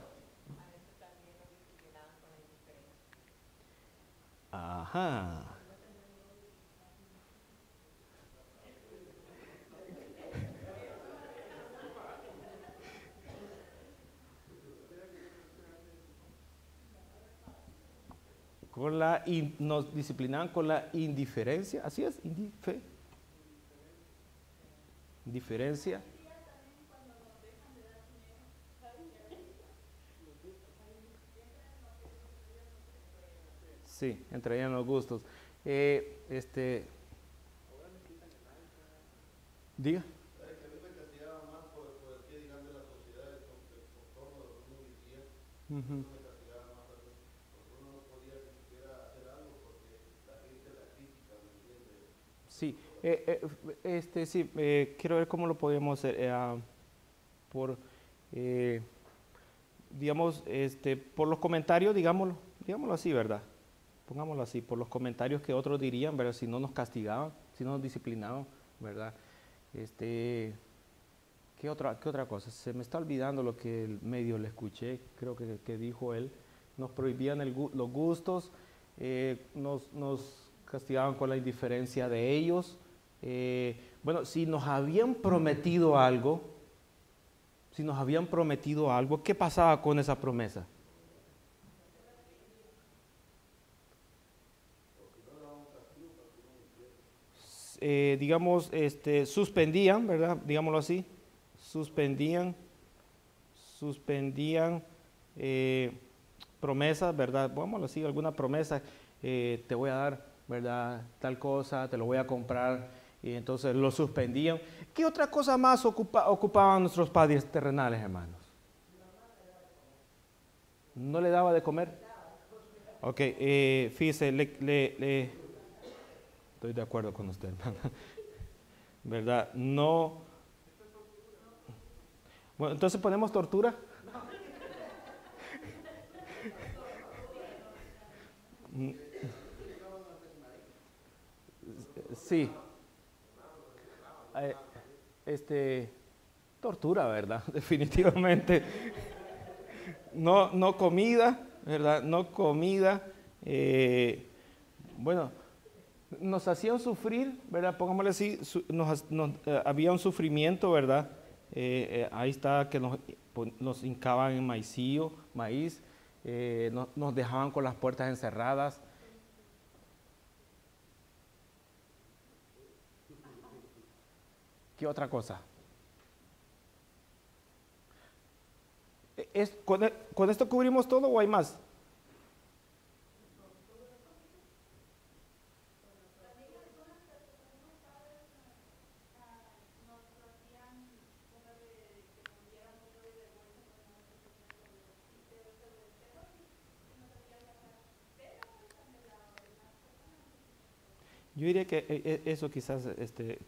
Ajá. Nos disciplinaban con la indiferencia, así es, indiferencia. Sí, entraían los gustos. Diga. Ujú. Sí, sí, quiero ver cómo lo podemos hacer. Por, eh, digamos, por los comentarios, digámoslo así, ¿verdad? Pongámoslo así, por los comentarios que otros dirían, ¿verdad? Si no nos castigaban, si no nos disciplinaban, ¿verdad? ¿Qué otra cosa? Se me está olvidando lo que el medio le escuché, creo que dijo él. Nos prohibían los gustos, nos castigaban con la indiferencia de ellos. Bueno, si nos habían prometido algo, ¿qué pasaba con esa promesa? Digamos, suspendían, ¿verdad? Digámoslo así, suspendían eh, promesas, ¿verdad? Vámonos así, alguna promesa, te voy a dar, ¿verdad? Tal cosa, te lo voy a comprar, y entonces lo suspendían. ¿Qué otra cosa más ocupaban nuestros padres terrenales, hermanos? ¿No le daba de comer? Ok, fíjese, estoy de acuerdo con usted, hermano. ¿Verdad? No. Bueno, entonces ponemos tortura. Sí. Eh, este, tortura, ¿verdad? Definitivamente. No comida, ¿verdad? No comida. Bueno, nos hacían sufrir, ¿verdad? Pongámosle así, había un sufrimiento, ¿verdad? Ahí está que nos hincaban en maíz, nos dejaban con las puertas encerradas. ¿Qué otra cosa? ¿Con esto cubrimos todo o hay más? Yo diría que eso quizás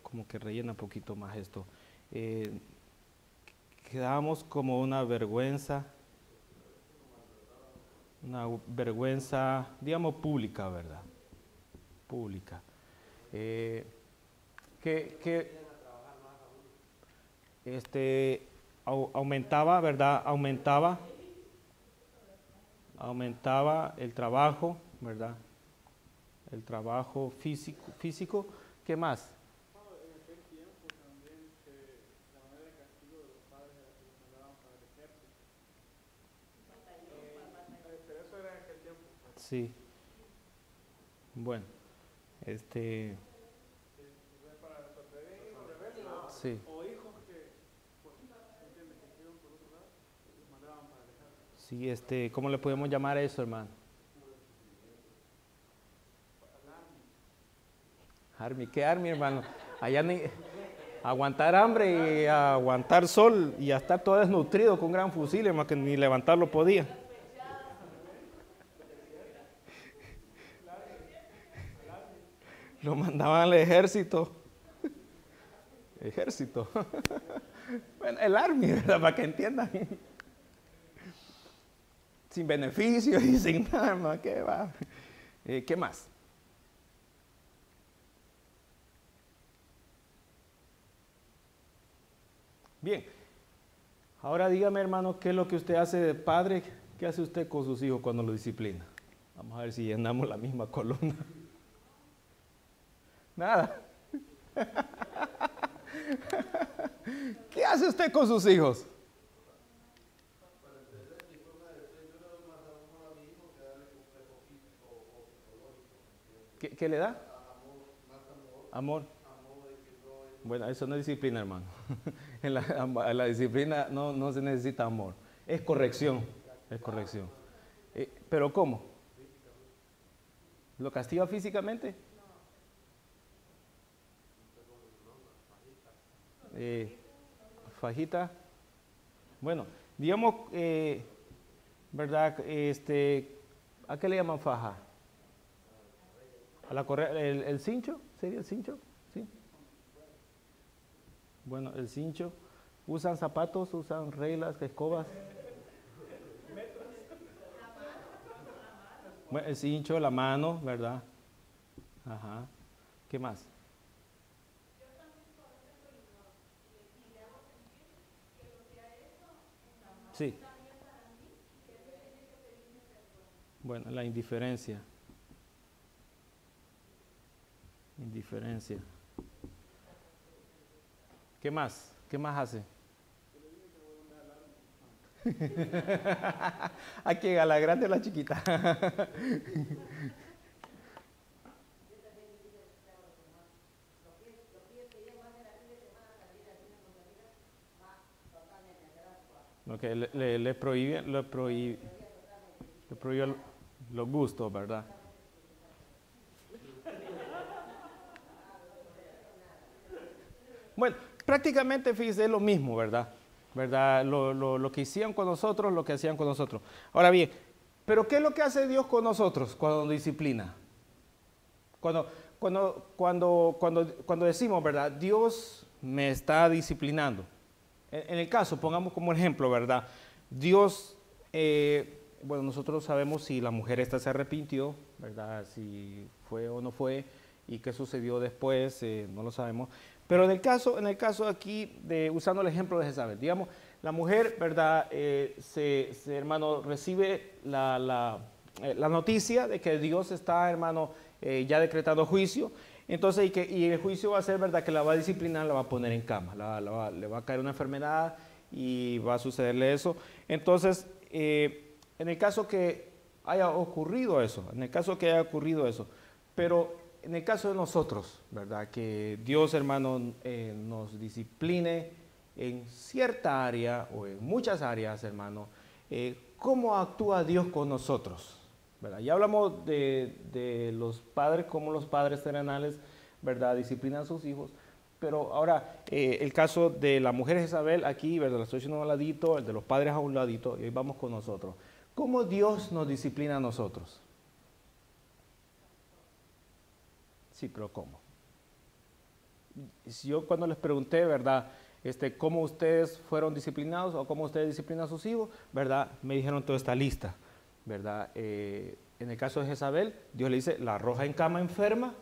como que rellena un poquito más esto. Eh, Quedábamos como una vergüenza, digamos, pública, ¿verdad? pública. Que aumentaba, ¿verdad? Aumentaba el trabajo, ¿verdad? El trabajo físico. ¿Qué más? En aquel tiempo también la manera de castigo de los padres era que los mandaban para el ejército. Pero eso era en aquel tiempo. Sí. Bueno, Para resolver hijos rebeldes sí. o hijos que, pues, ¿entiendes? Que iban por otro lado, los mandaban para el ejército. Sí, ¿cómo le podemos llamar a eso, hermano? Army, ¿qué army, hermano? Allá aguantar hambre y aguantar sol y a estar todo desnutrido con un gran fusil, hermano, que ni levantarlo podía. Lo mandaban al ejército. Ejército. Bueno, el army, ¿verdad? Para que entiendan. Sin beneficios y sin nada, hermano. ¿Qué va? ¿Qué más? Bien, ahora dígame, hermano, ¿qué es lo que usted hace de padre? ¿Qué hace usted con sus hijos cuando los disciplina? Vamos a ver si llenamos la misma columna. Nada. ¿Qué hace usted con sus hijos? ¿Qué le da? Amor. Bueno, eso no es disciplina, hermano. En la disciplina no se necesita amor. Es corrección. Es corrección. ¿Pero cómo? ¿Lo castiga físicamente? Fajita. Bueno, digamos, ¿verdad? ¿A qué le llaman faja? ¿A la correa? ¿El cincho? ¿Sería el cincho? Sí. Bueno, el cincho. ¿Usan zapatos? ¿Usan reglas? ¿Escobas? Bueno, el cincho, la mano, ¿verdad? Ajá. ¿Qué más? Sí. Bueno, la indiferencia. Indiferencia. ¿Qué más? ¿Qué más hace? Hay que a la grande o la chiquita. Okay, le prohíbe los gustos, ¿verdad? Bueno, prácticamente, fíjese, es lo mismo, ¿verdad? Lo que hicieron con nosotros, lo que hacían con nosotros. Ahora bien, ¿pero qué es lo que hace Dios con nosotros cuando nos disciplina? Cuando decimos, ¿verdad? Dios me está disciplinando. En el caso, pongamos como ejemplo, ¿verdad? Dios, bueno, nosotros sabemos si la mujer esta se arrepintió, ¿verdad? Si fue o no fue, y qué sucedió después, no lo sabemos. Pero en el caso aquí, usando el ejemplo de Jezabel, digamos, la mujer, ¿verdad? Hermano, recibe la noticia de que Dios está, hermano, ya decretando juicio. Entonces, y el juicio va a ser, ¿verdad?, que la va a disciplinar, la va a poner en cama, le va a caer una enfermedad y va a sucederle eso. Entonces, en el caso que haya ocurrido eso, pero en el caso de nosotros, ¿verdad?, que Dios, hermano, nos discipline en cierta área o en muchas áreas, hermano, ¿cómo actúa Dios con nosotros? ¿Verdad? Ya hablamos de los padres, cómo los padres terrenales, ¿verdad?, disciplinan a sus hijos, pero ahora el caso de la mujer Jezabel aquí, ¿verdad?, lo estoy diciendo a un ladito, el de los padres a un ladito, y hoy vamos con nosotros. ¿Cómo Dios nos disciplina a nosotros? Sí, pero ¿cómo? Si yo cuando les pregunté, ¿verdad?, cómo ustedes fueron disciplinados o cómo ustedes disciplinan a sus hijos, ¿verdad?, me dijeron toda esta lista. ¿verdad? En el caso de Jezabel, Dios le dice, la arroja en cama enferma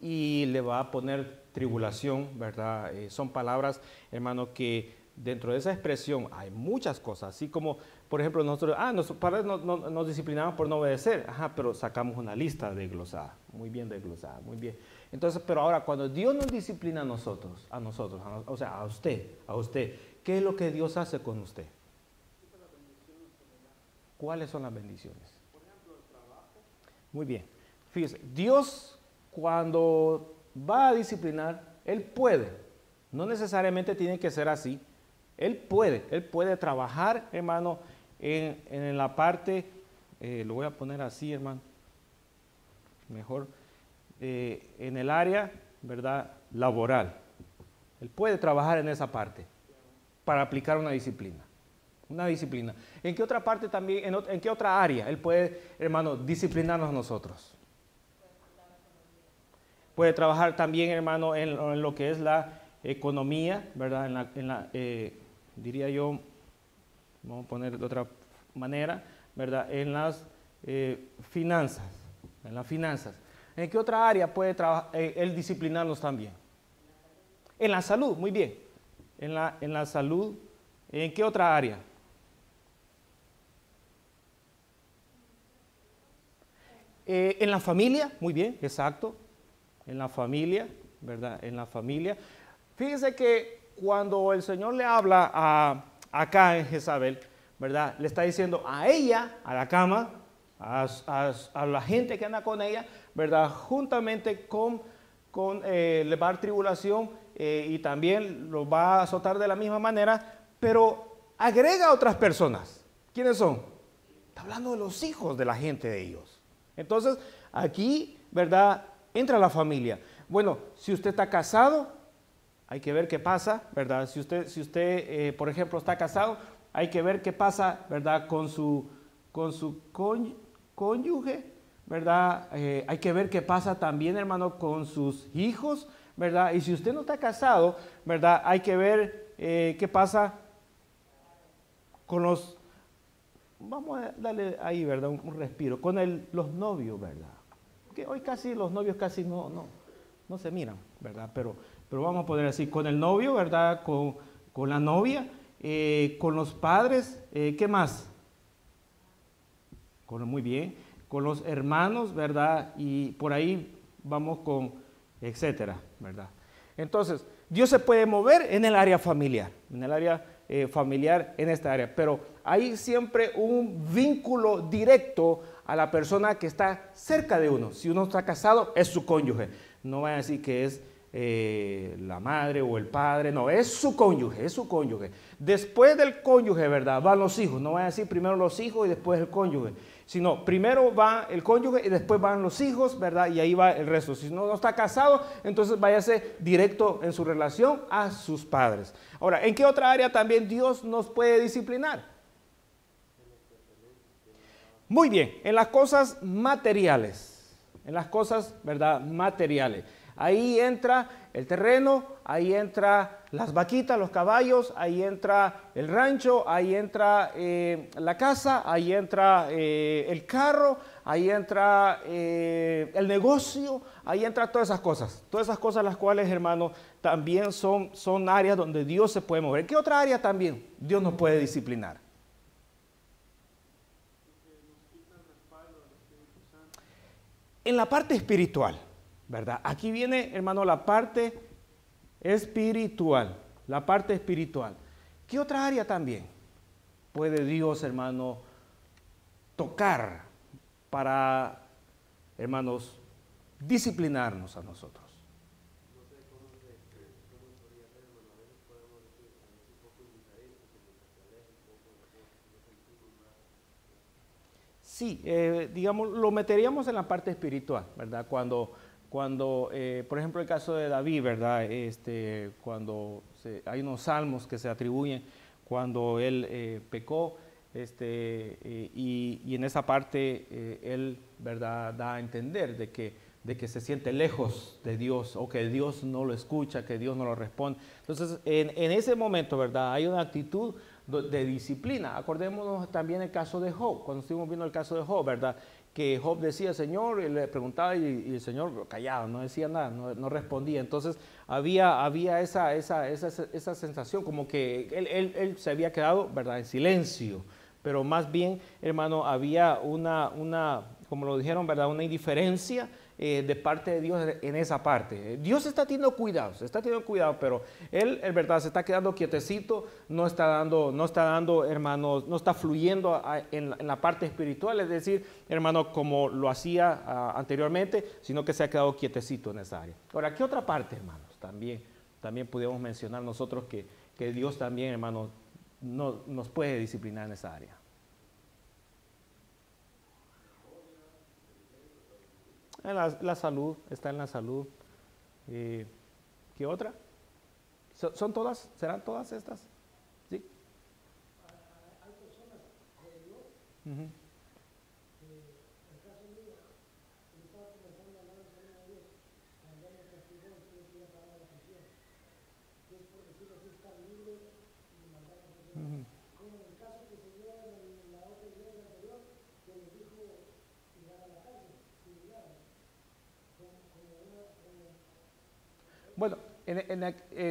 y le va a poner tribulación, ¿verdad? Son palabras, hermano, que dentro de esa expresión hay muchas cosas, así como, por ejemplo, nosotros, nuestros padres nos disciplinaban por no obedecer, pero sacamos una lista desglosada, muy bien desglosada, muy bien. Entonces, pero ahora, cuando Dios nos disciplina a nosotros, o sea, a usted, ¿qué es lo que Dios hace con usted? ¿Cuáles son las bendiciones? Por ejemplo, el trabajo. Muy bien. Fíjese, Dios cuando va a disciplinar, Él puede. No necesariamente tiene que ser así. Él puede trabajar, hermano, en la parte, lo voy a poner así, hermano, mejor, en el área, ¿verdad?, laboral. Él puede trabajar en esa parte para aplicar una disciplina. Una disciplina. ¿En qué otra parte también, en qué otra área Él puede, hermano, disciplinarnos a nosotros? Puede trabajar también, hermano, en lo que es la economía, ¿verdad? Diría yo, vamos a poner de otra manera, ¿verdad? En las finanzas, ¿En qué otra área puede Él disciplinarnos también? En la salud, muy bien. En la salud, ¿en qué otra área? En la familia, muy bien, exacto. En la familia, ¿verdad? En la familia. Fíjese que cuando el Señor le habla acá en Jezabel, ¿verdad? Le está diciendo a ella, a la cama, a la gente que anda con ella, ¿verdad? Juntamente le va a dar tribulación y también lo va a azotar de la misma manera, pero agrega a otras personas. ¿Quiénes son? Está hablando de los hijos de la gente de ellos. Entonces, aquí, ¿verdad?, entra la familia. Bueno, si usted está casado, hay que ver qué pasa, ¿verdad? Si usted por ejemplo, está casado, hay que ver qué pasa, ¿verdad?, con su cónyuge, ¿verdad? Hay que ver qué pasa también, hermano, con sus hijos, ¿verdad? Y si usted no está casado, ¿verdad?, hay que ver qué pasa con los... Vamos a darle ahí, ¿verdad?, un respiro. Con los novios, ¿verdad? Que hoy casi los novios casi no se miran, ¿verdad? Pero vamos a poner así, con el novio, ¿verdad? Con la novia, con los padres, ¿qué más? Muy bien, con los hermanos, ¿verdad? Y por ahí vamos con etcétera, ¿verdad? Entonces, Dios se puede mover en el área familiar, en esta área, pero hay siempre un vínculo directo a la persona que está cerca de uno. Si uno está casado, es su cónyuge. No vaya a decir que es la madre o el padre, no, es su cónyuge, Después del cónyuge, ¿verdad?, van los hijos. No vaya a decir primero los hijos y después el cónyuge, sino primero va el cónyuge y después van los hijos, ¿verdad?, y ahí va el resto. Si no está casado, entonces váyase directo en su relación a sus padres. Ahora, ¿en qué otra área también Dios nos puede disciplinar? Muy bien, en las cosas materiales, ¿verdad?, materiales. Ahí entra el terreno, ahí entra las vaquitas, los caballos, ahí entra el rancho, ahí entra la casa, ahí entra el carro, ahí entra el negocio, ahí entra todas esas cosas las cuales, hermano, también son áreas donde Dios se puede mover. ¿Qué otra área también Dios nos puede disciplinar? En la parte espiritual, ¿verdad? Aquí viene, hermano, la parte espiritual. ¿Qué otra área también puede Dios, hermano, tocar para, hermanos, disciplinarnos a nosotros? Sí, digamos, lo meteríamos en la parte espiritual, ¿verdad? Cuando por ejemplo, el caso de David, ¿verdad? Cuando hay unos salmos que se atribuyen cuando él pecó, y en esa parte él, ¿verdad?, da a entender de que se siente lejos de Dios, o que Dios no lo escucha, que Dios no lo responde. Entonces, en ese momento, ¿verdad?, hay una actitud de disciplina. Acordémonos también el caso de Job, cuando estuvimos viendo el caso de Job, ¿verdad? Que Job decía, Señor, y le preguntaba y el Señor callado, no decía nada, no respondía. Entonces había esa sensación como que él se había quedado, ¿verdad?, en silencio. Pero más bien, hermano, había como lo dijeron, ¿verdad?, una indiferencia de parte de Dios en esa parte. Dios está teniendo cuidado, pero Él, en verdad, se está quedando quietecito, no está dando, hermanos, no está fluyendo en la parte espiritual, es decir, hermano, como lo hacía anteriormente, sino que se ha quedado quietecito en esa área. Ahora, ¿qué otra parte, hermanos? También podemos mencionar nosotros que Dios también, hermanos, nos puede disciplinar en esa área. La salud, está en la salud. ¿Qué otra? ¿Son todas? ¿Serán todas estas? ¿Sí? Hay personas de Dios, Uh-huh. en el caso mío, yo estaba comenzando a hablar del reino de Dios, cuando me castigó, entonces yo estaba en la prisión. Es por decirlo así, estar libre y mandar a la prisión. Uh-huh. Como en el caso que se dio en la otra iglesia anterior, que les dijo tirar a la cárcel, si llegaron. Bueno,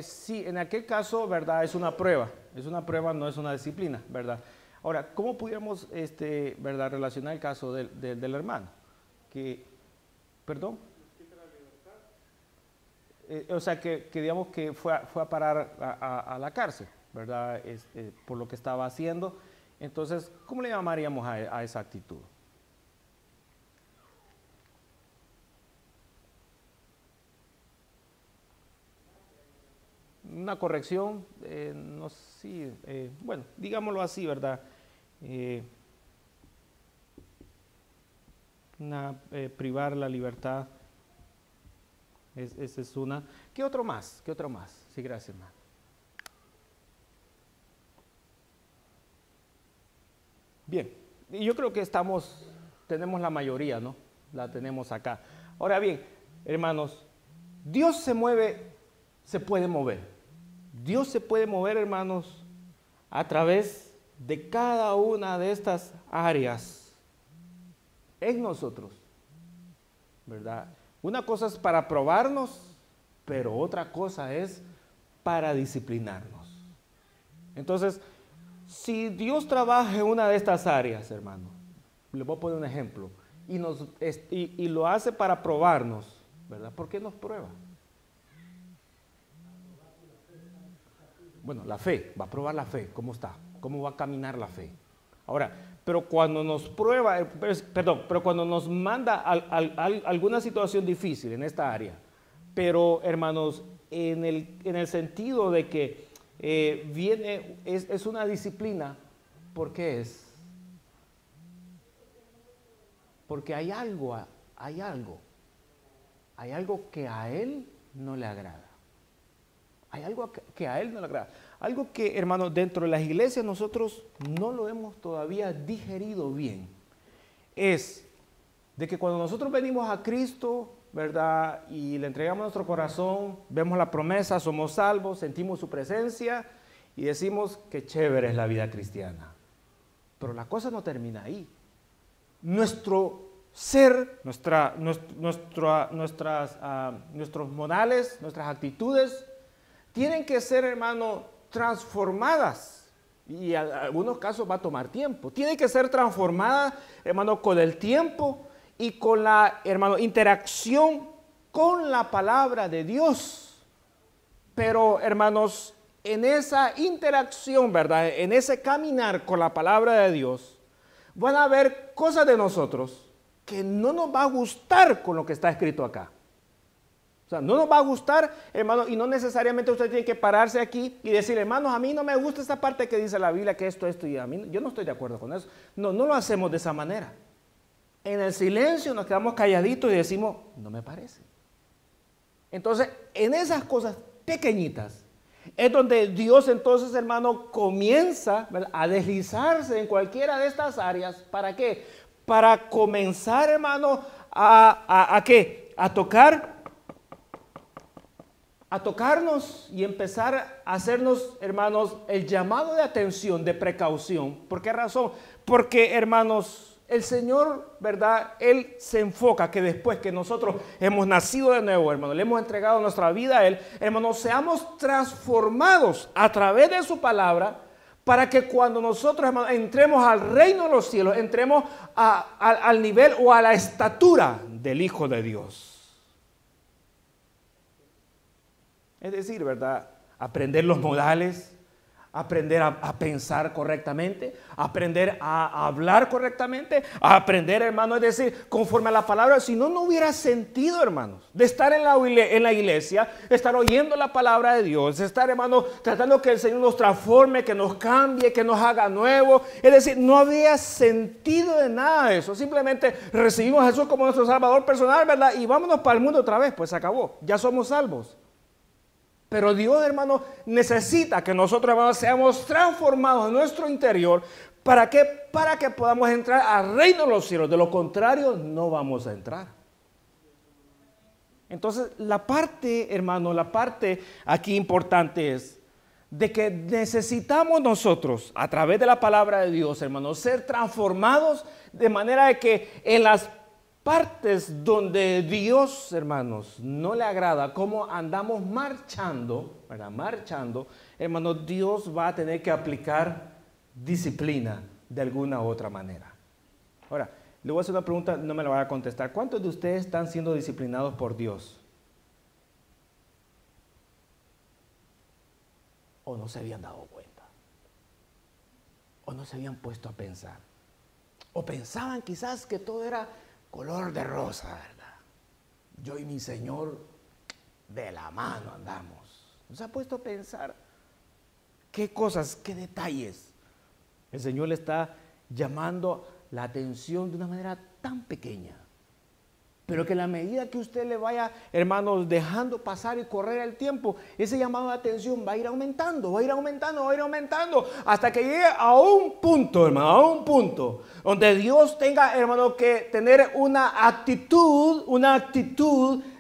sí, en aquel caso, ¿verdad? Es una prueba, no es una disciplina, ¿verdad? Ahora, ¿cómo pudiéramos, ¿verdad?, relacionar el caso del hermano? ¿Perdón? O sea, que digamos que fue a parar a la cárcel, ¿verdad? Por lo que estaba haciendo. Entonces, ¿cómo le llamaríamos a esa actitud? Una corrección, no sé, bueno, digámoslo así, ¿verdad? Privar la libertad, esa es una. ¿Qué otro más? Sí, gracias, hermano. Bien, y yo creo que tenemos la mayoría, ¿no? La tenemos acá. Ahora bien, hermanos, Dios se puede mover. Dios se puede mover, hermanos, a través de cada una de estas áreas en nosotros, ¿verdad? Una cosa es para probarnos, pero otra cosa es para disciplinarnos. Entonces, si Dios trabaja en una de estas áreas, hermano, le voy a poner un ejemplo, y lo hace para probarnos, ¿verdad? ¿Por qué nos prueba? Bueno, la fe, va a probar la fe, ¿cómo está? ¿Cómo va a caminar la fe? Ahora, pero cuando nos prueba, pero cuando nos manda alguna situación difícil en esta área, pero hermanos, en el sentido de que es una disciplina, ¿por qué es? Porque hay algo que a Él no le agrada. Hay algo que a Él no le agrada. Algo que, hermanos, dentro de las iglesias nosotros no lo hemos todavía digerido bien. Es de que cuando nosotros venimos a Cristo, ¿verdad?, y le entregamos nuestro corazón, vemos la promesa, somos salvos, sentimos su presencia y decimos que chévere es la vida cristiana. Pero la cosa no termina ahí. Nuestro ser, nuestros modales, nuestras actitudes, tienen que ser, hermano, transformadas. Y en algunos casos va a tomar tiempo. Tienen que ser transformadas, hermano, con el tiempo y con la, hermano, interacción con la palabra de Dios. Pero, hermanos, en esa interacción, ¿verdad?, en ese caminar con la palabra de Dios, van a haber cosas de nosotros que no nos va a gustar con lo que está escrito acá. O sea, no nos va a gustar, hermano, y no necesariamente usted tiene que pararse aquí y decir, hermanos, a mí no me gusta esta parte que dice la Biblia, que esto, y a mí, yo no estoy de acuerdo con eso. No lo hacemos de esa manera. En el silencio nos quedamos calladitos y decimos, no me parece. Entonces, en esas cosas pequeñitas, es donde Dios entonces, hermano, comienza, ¿verdad?, a deslizarse en cualquiera de estas áreas. ¿Para qué? Para comenzar, hermano, ¿a qué? A tocar a tocarnos y empezar a hacernos, hermanos, el llamado de atención, de precaución. ¿Por qué razón? Porque, hermanos, el Señor, ¿verdad? Él se enfoca que después que nosotros hemos nacido de nuevo, hermanos, le hemos entregado nuestra vida a Él, hermanos, seamos transformados a través de su palabra, para que cuando nosotros, hermanos, entremos al reino de los cielos, entremos al nivel o a la estatura del Hijo de Dios. Es decir, ¿verdad? Aprender los modales, aprender a pensar correctamente, aprender a hablar correctamente, a aprender, hermano, es decir, conforme a la palabra. Si no, no hubiera sentido, hermanos, de estar en la iglesia, estar oyendo la palabra de Dios, estar, hermano, tratando que el Señor nos transforme, que nos cambie, que nos haga nuevo. Es decir, no había sentido de nada de eso. Simplemente recibimos a Jesús como nuestro Salvador personal, ¿verdad? Y vámonos para el mundo otra vez, pues se acabó, ya somos salvos. Pero Dios, hermano, necesita que nosotros, hermanos, seamos transformados en nuestro interior. ¿Para qué? Para que podamos entrar al reino de los cielos. De lo contrario, no vamos a entrar. Entonces, la parte, hermano, la parte aquí importante es de que necesitamos nosotros, a través de la palabra de Dios, hermanos, ser transformados de manera de que en las partes donde Dios, hermanos, no le agrada cómo andamos marchando, ¿verdad? Marchando, hermanos, Dios va a tener que aplicar disciplina de alguna u otra manera. Ahora, le voy a hacer una pregunta, no me la voy a contestar. ¿Cuántos de ustedes están siendo disciplinados por Dios? ¿O no se habían dado cuenta? ¿O no se habían puesto a pensar? ¿O pensaban quizás que todo era color de rosa, verdad? Yo y mi Señor de la mano andamos. ¿Nos ha puesto a pensar qué cosas, qué detalles el Señor le está llamando la atención de una manera tan pequeña? Pero que en la medida que usted le vaya, hermanos, dejando pasar y correr el tiempo, ese llamado de atención va a ir aumentando, va a ir aumentando, va a ir aumentando, hasta que llegue a un punto, hermano, a un punto, donde Dios tenga, hermano, que tener una actitud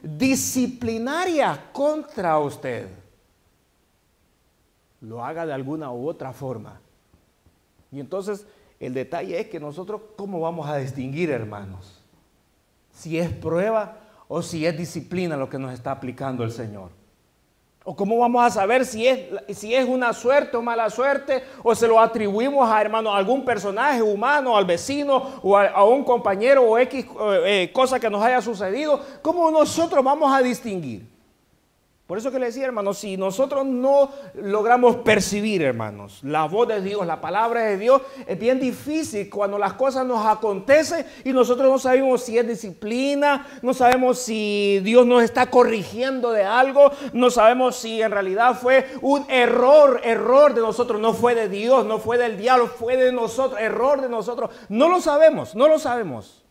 disciplinaria contra usted. Lo haga de alguna u otra forma. Y entonces, el detalle es que nosotros, ¿cómo vamos a distinguir, hermanos? Si es prueba o si es disciplina lo que nos está aplicando el Señor. O cómo vamos a saber si es una suerte o mala suerte, o se lo atribuimos a, hermano, a algún personaje humano, al vecino o a un compañero o X cosa que nos haya sucedido. ¿Cómo nosotros vamos a distinguir? Por eso que le decía, hermanos, si nosotros no logramos percibir, hermanos, la voz de Dios, la palabra de Dios, es bien difícil cuando las cosas nos acontecen y nosotros no sabemos si es disciplina, no sabemos si Dios nos está corrigiendo de algo, no sabemos si en realidad fue un error de nosotros, no fue de Dios, no fue del diablo, fue de nosotros, error de nosotros. No lo sabemos, no lo sabemos.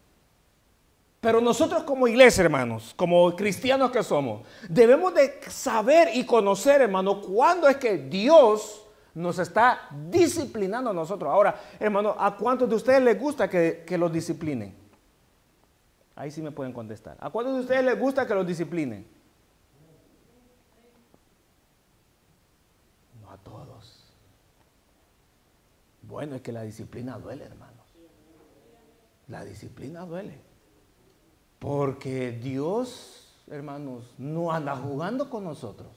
Pero nosotros como iglesia, hermanos, como cristianos que somos, debemos de saber y conocer, hermano, cuándo es que Dios nos está disciplinando a nosotros. Ahora, hermano, ¿a cuántos de ustedes les gusta que los disciplinen? Ahí sí me pueden contestar. ¿A cuántos de ustedes les gusta que los disciplinen? No a todos. Bueno, es que la disciplina duele, hermanos. La disciplina duele. Porque Dios, hermanos, no anda jugando con nosotros.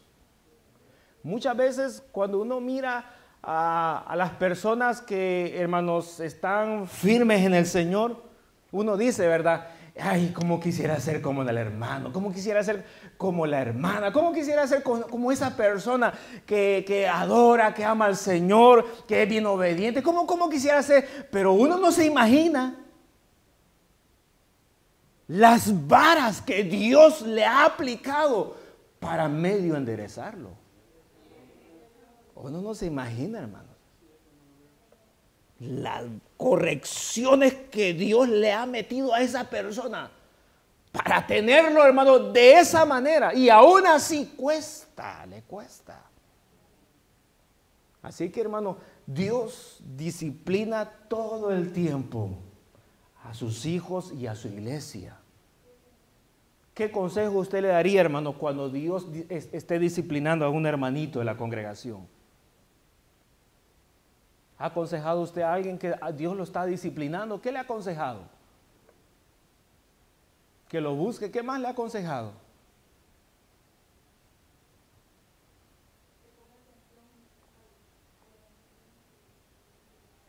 Muchas veces cuando uno mira a las personas que, hermanos, están firmes en el Señor, uno dice, ¿verdad? Ay, cómo quisiera ser como el hermano, cómo quisiera ser como la hermana, cómo quisiera ser como esa persona que adora, que ama al Señor, que es bien obediente, cómo quisiera ser, pero uno no se imagina las varas que Dios le ha aplicado para medio enderezarlo. Uno no se imagina, hermanos, las correcciones que Dios le ha metido a esa persona para tenerlo, hermano, de esa manera. Y aún así le cuesta. Así que, hermano, Dios disciplina todo el tiempo a sus hijos y a su iglesia. ¿Qué consejo usted le daría, hermano, cuando Dios esté disciplinando a un hermanito de la congregación? ¿Ha aconsejado usted a alguien que Dios lo está disciplinando? ¿Qué le ha aconsejado? Que lo busque. ¿Qué más le ha aconsejado?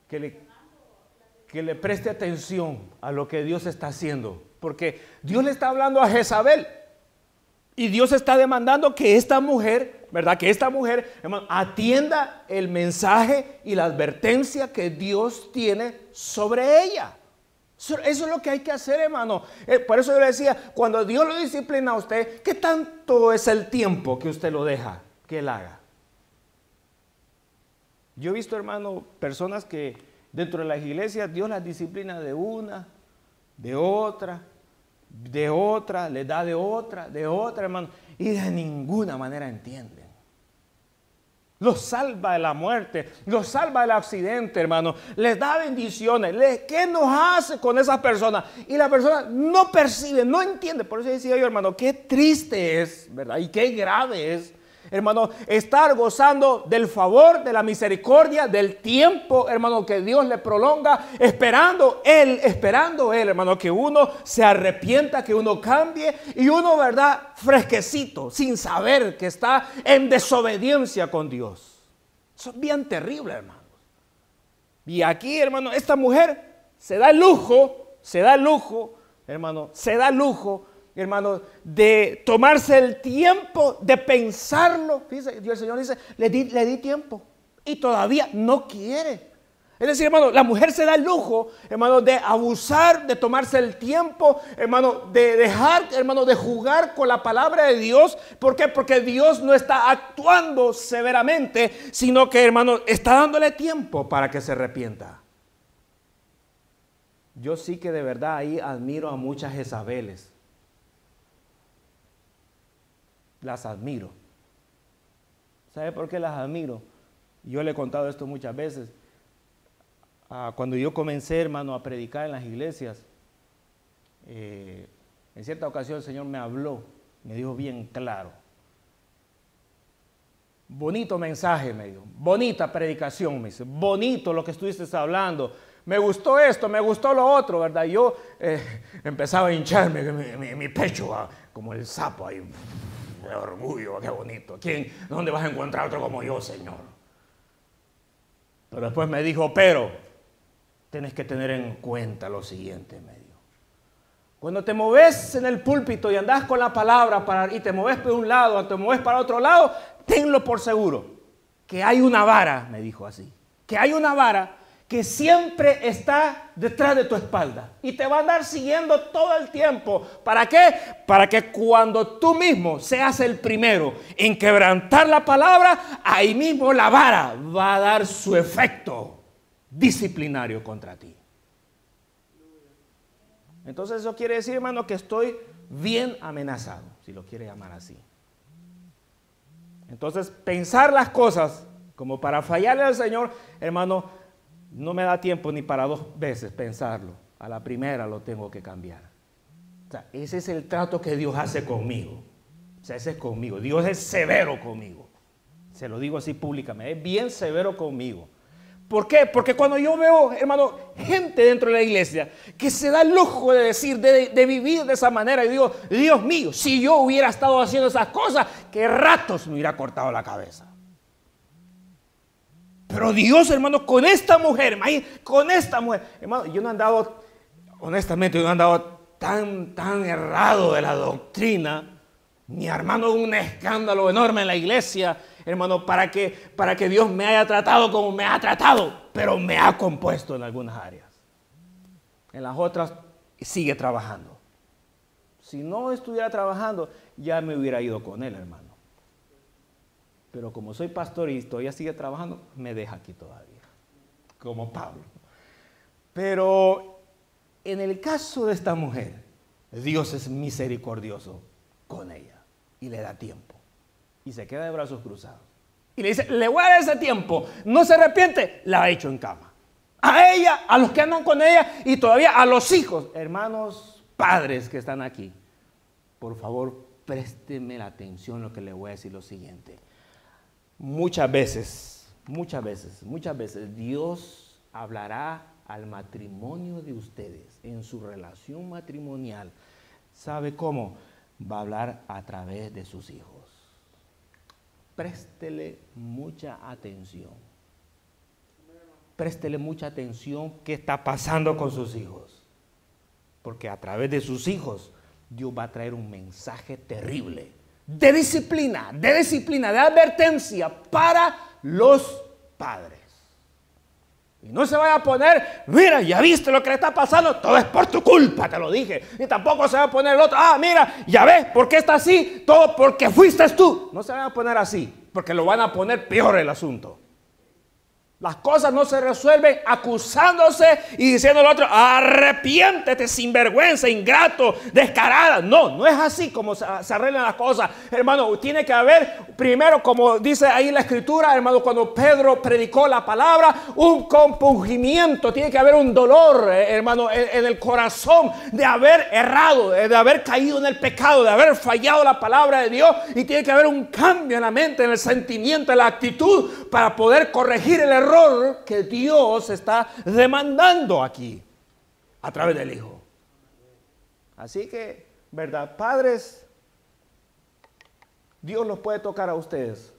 Que le preste atención a lo que Dios está haciendo. Porque Dios le está hablando a Jezabel. Y Dios está demandando que esta mujer, ¿verdad? Que esta mujer, hermano, atienda el mensaje y la advertencia que Dios tiene sobre ella. Eso es lo que hay que hacer, hermano. Por eso yo le decía, cuando Dios lo disciplina a usted, ¿qué tanto es el tiempo que usted lo deja que Él haga? Yo he visto, hermano, personas que dentro de las iglesias Dios las disciplina de una, de otra, les da de otra, hermano, y de ninguna manera entienden. Los salva de la muerte, los salva del accidente, hermano, les da bendiciones. ¿Qué nos hace con esas personas? Y la persona no percibe, no entiende. Por eso decía yo, hermano, qué triste es, ¿verdad? Y qué grave es, hermano, estar gozando del favor, de la misericordia, del tiempo, hermano, que Dios le prolonga, esperando él, hermano, que uno se arrepienta, que uno cambie y uno, ¿verdad?, fresquecito, sin saber que está en desobediencia con Dios. Eso es bien terrible, hermanos. Y aquí, hermano, esta mujer se da el lujo, hermano, de tomarse el tiempo de pensarlo. Fíjese, el Señor dice, le di tiempo y todavía no quiere. Es decir, hermano, la mujer se da el lujo, hermano, de abusar, de tomarse el tiempo, hermano, de dejar, hermano, de jugar con la palabra de Dios. ¿Por qué? Porque Dios no está actuando severamente, sino que, hermano, está dándole tiempo para que se arrepienta. Yo sí que de verdad ahí admiro a muchas Jezabeles. Las admiro. ¿Sabe por qué las admiro? Yo le he contado esto muchas veces. Cuando yo comencé, hermano, a predicar en las iglesias, en cierta ocasión el Señor me habló, me dijo bien claro. Bonito mensaje, me dijo. Bonita predicación, me dice. Bonito lo que estuviste hablando. Me gustó esto, me gustó lo otro, ¿verdad? Yo empezaba a hincharme mi pecho, como el sapo ahí. De orgullo, qué bonito. ¿Dónde vas a encontrar otro como yo, Señor? Pero después me dijo, pero tienes que tener en cuenta lo siguiente, me dijo. Cuando te moves en el púlpito y andas con la palabra y te moves por un lado, te moves para otro lado, tenlo por seguro, que hay una vara, me dijo así, que hay una vara que siempre está detrás de tu espalda y te va a andar siguiendo todo el tiempo. ¿Para qué? Para que cuando tú mismo seas el primero en quebrantar la palabra, ahí mismo la vara va a dar su efecto disciplinario contra ti. Entonces eso quiere decir, hermano, que estoy bien amenazado, si lo quiere llamar así. Entonces pensar las cosas como para fallarle al Señor, hermano, no me da tiempo ni para 2 veces pensarlo. A la primera lo tengo que cambiar. O sea, ese es el trato que Dios hace conmigo. O sea, ese es conmigo. Dios es severo conmigo. Se lo digo así públicamente. Es bien severo conmigo. ¿Por qué? Porque cuando yo veo, hermano, gente dentro de la iglesia que se da el lujo de decir, de vivir de esa manera, y digo, Dios mío, si yo hubiera estado haciendo esas cosas, ¿qué ratos me hubiera cortado la cabeza? Pero Dios, hermano, con esta mujer, hermano, yo no he andado, honestamente, yo no he andado tan errado de la doctrina, ni armando un escándalo enorme en la iglesia, hermano, para que Dios me haya tratado como me ha tratado, pero me ha compuesto en algunas áreas. En las otras sigue trabajando. Si no estuviera trabajando, ya me hubiera ido con él, hermano. Pero como soy pastor y todavía sigue trabajando, me deja aquí todavía, como Pablo. Pero en el caso de esta mujer, Dios es misericordioso con ella y le da tiempo. Y se queda de brazos cruzados. Y le dice, le voy a dar ese tiempo, no se arrepiente, la ha hecho en cama. A ella, a los que andan con ella y todavía a los hijos, hermanos, padres que están aquí. por favor, présteme la atención a lo que le voy a decir lo siguiente. Muchas veces, Dios hablará al matrimonio de ustedes, en su relación matrimonial. ¿Sabe cómo? Va a hablar a través de sus hijos. Préstele mucha atención. Préstele mucha atención qué está pasando con sus hijos. Porque a través de sus hijos, Dios va a traer un mensaje terrible de disciplina, de advertencia para los padres. Y no se vaya a poner, mira, ya viste lo que le está pasando, todo es por tu culpa, te lo dije. Y tampoco se va a poner el otro, mira, ya ves, ¿por qué está así? Todo porque fuiste tú. No se van a poner así, porque lo van a poner peor el asunto. Las cosas no se resuelven acusándose y diciendo al otro, arrepiéntete, sinvergüenza, ingrato, descarada. No es así como se arreglan las cosas. Hermano, tiene que haber primero, como dice ahí la escritura, hermano, cuando Pedro predicó la palabra, un compungimiento, tiene que haber un dolor, hermano, en el corazón de haber errado, de haber caído en el pecado, de haber fallado la palabra de Dios, y tiene que haber un cambio en la mente, en el sentimiento, en la actitud, para poder corregir el error que Dios está demandando aquí a través del Hijo. Así que, ¿verdad? Padres, Dios los puede tocar a ustedes,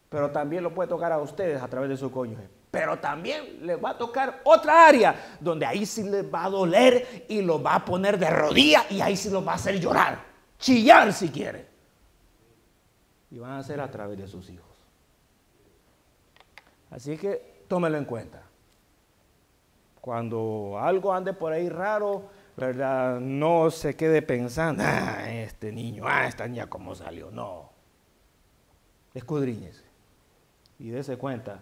pero también lo puede tocar a ustedes a través de su cónyuge. Pero también les va a tocar otra área donde ahí sí les va a doler y los va a poner de rodillas, y ahí sí los va a hacer llorar, chillar si quiere. Y van a ser a través de sus hijos. Así que tómelo en cuenta. Cuando algo ande por ahí raro, ¿verdad? No se quede pensando, este niño, esta niña cómo salió. No. Escudriñese y dése cuenta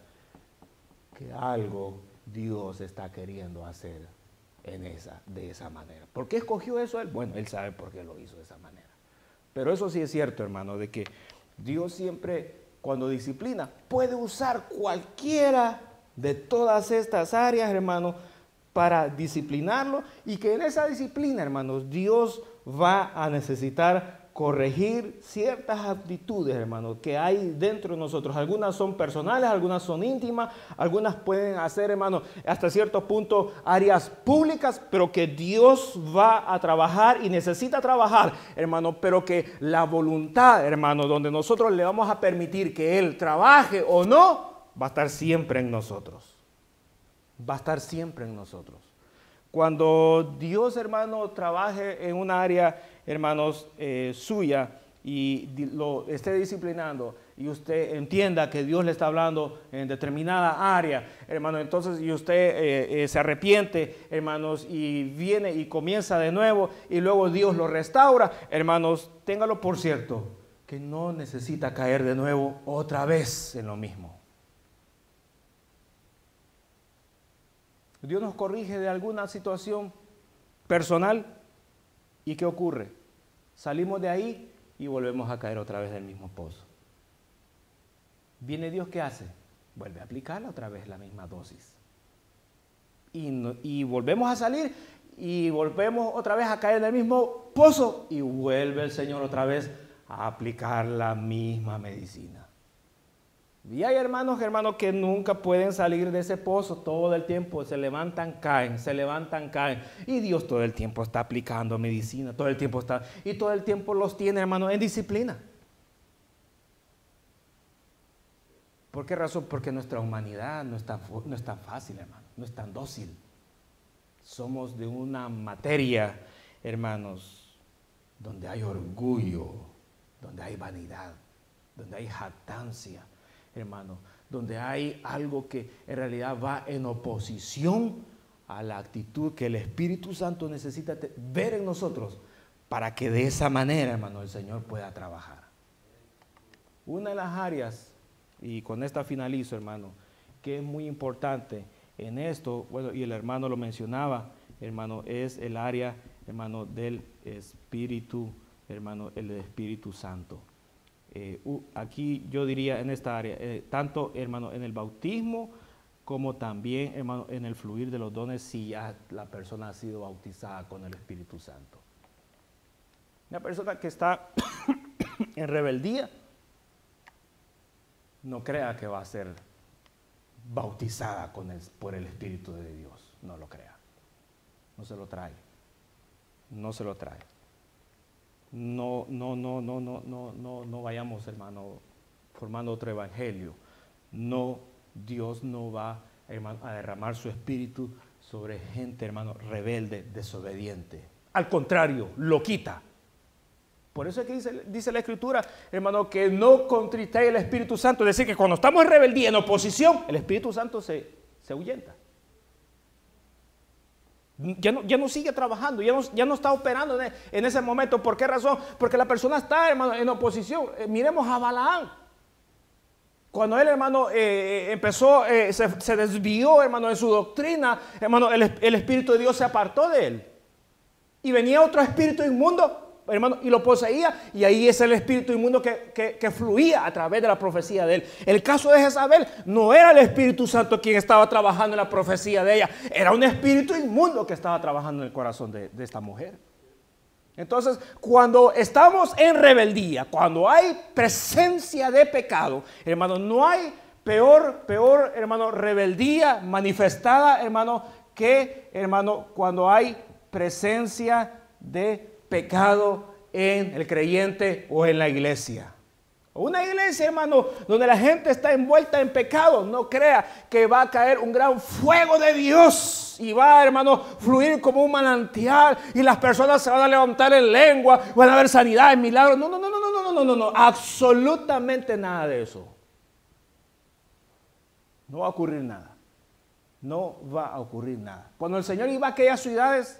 que algo Dios está queriendo hacer de esa manera. ¿Por qué escogió eso él? Bueno, él sabe por qué lo hizo de esa manera. Pero eso sí es cierto, hermano, de que Dios siempre, cuando disciplina, puede usar cualquiera de todas estas áreas, hermano, para disciplinarlo, y que en esa disciplina, hermanos, Dios va a necesitar corregir ciertas actitudes, hermanos, que hay dentro de nosotros. Algunas son personales, algunas son íntimas, algunas pueden hacer, hermanos, hasta cierto punto áreas públicas, pero que Dios va a trabajar y necesita trabajar, hermano, pero que la voluntad, hermano, donde nosotros le vamos a permitir que Él trabaje o no, va a estar siempre en nosotros. Va a estar siempre en nosotros. Cuando Dios, hermano, trabaje en un área, hermanos, suya, y lo esté disciplinando, y usted entienda que Dios le está hablando en determinada área, hermano, entonces, y usted se arrepiente, hermanos, y viene y comienza de nuevo, y luego Dios lo restaura, hermanos, téngalo por cierto, que no necesita caer de nuevo otra vez en lo mismo. Dios nos corrige de alguna situación personal, ¿y qué ocurre? Salimos de ahí y volvemos a caer otra vez del mismo pozo. Viene Dios, ¿qué hace? Vuelve a aplicarla otra vez la misma dosis. Y volvemos a salir y volvemos otra vez a caer en el mismo pozo, y vuelve el Señor otra vez a aplicar la misma medicina. Y hay hermanos que nunca pueden salir de ese pozo, todo el tiempo se levantan, caen, y Dios todo el tiempo está aplicando medicina, todo el tiempo los tiene, hermano, en disciplina. ¿Por qué razón? Porque nuestra humanidad no es tan fácil, hermano, no es tan dócil. Somos de una materia, hermanos, donde hay orgullo, donde hay vanidad, donde hay jactancia, hermano, donde hay algo que en realidad va en oposición a la actitud que el Espíritu Santo necesita ver en nosotros, para que de esa manera, hermano, el Señor pueda trabajar. Una de las áreas, y con esta finalizo, hermano, que es muy importante en esto, bueno, y el hermano lo mencionaba, hermano, es el área, hermano, del Espíritu, hermano, el Espíritu Santo. Aquí yo diría en esta área, tanto, hermano, en el bautismo, como también, hermano, en el fluir de los dones, si ya la persona ha sido bautizada con el Espíritu Santo. Una persona que está en rebeldía, no crea que va a ser bautizada por el Espíritu de Dios. No lo crea. No se lo trae. No se lo trae. No vayamos, hermano, formando otro evangelio. No, Dios no va, hermano, a derramar su espíritu sobre gente, hermano, rebelde, desobediente. Al contrario, lo quita. Por eso es que dice la Escritura, hermano, que no contristáis el Espíritu Santo. Es decir, que cuando estamos en rebeldía, en oposición, el Espíritu Santo se ahuyenta. Ya no sigue trabajando, ya no está operando en ese momento. ¿Por qué razón? Porque la persona está, hermano, en oposición. Miremos a Balaam. Cuando él, hermano, empezó, se desvió, hermano, de su doctrina, hermano, el Espíritu de Dios se apartó de él. Y venía otro espíritu inmundo, hermano, y lo poseía, y ahí es el espíritu inmundo que fluía a través de la profecía de él. El caso de Jezabel no era el Espíritu Santo quien estaba trabajando en la profecía de ella, era un espíritu inmundo que estaba trabajando en el corazón de esta mujer. Entonces, cuando estamos en rebeldía, cuando hay presencia de pecado, hermano, no hay peor, hermano, rebeldía manifestada, hermano, que, hermano, cuando hay presencia de pecado en el creyente o en la iglesia. Una iglesia, hermano, donde la gente está envuelta en pecado, no crea que va a caer un gran fuego de Dios y va, hermano, fluir como un manantial y las personas se van a levantar en lengua, van a haber sanidad, milagros. No, absolutamente nada de eso. No va a ocurrir nada. No va a ocurrir nada. Cuando el Señor iba a aquellas ciudades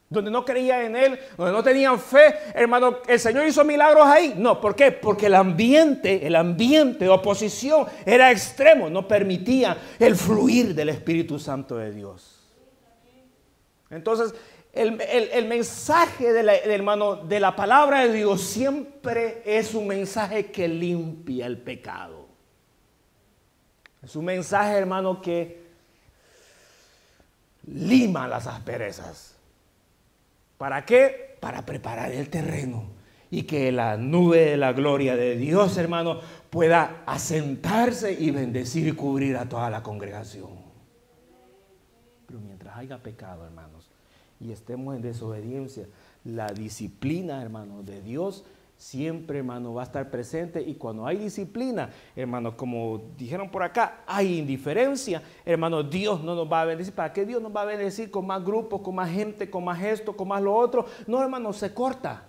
donde no creía en Él, donde no tenían fe, hermano, ¿el Señor hizo milagros ahí? No, ¿por qué? Porque el ambiente de oposición era extremo, no permitía el fluir del Espíritu Santo de Dios. Entonces, el mensaje hermano, de la palabra de Dios siempre es un mensaje que limpia el pecado. Es un mensaje, hermano, que lima las asperezas. ¿Para qué? Para preparar el terreno y que la nube de la gloria de Dios, hermano, pueda asentarse y bendecir y cubrir a toda la congregación. Pero mientras haya pecado, hermanos, y estemos en desobediencia, la disciplina, hermano, de Dios siempre, hermano, va a estar presente. Y cuando hay disciplina, hermano, como dijeron por acá, hay indiferencia, hermano, Dios no nos va a bendecir. ¿Para qué Dios nos va a bendecir con más grupos, con más gente, con más esto, con más lo otro? No, hermano, se corta,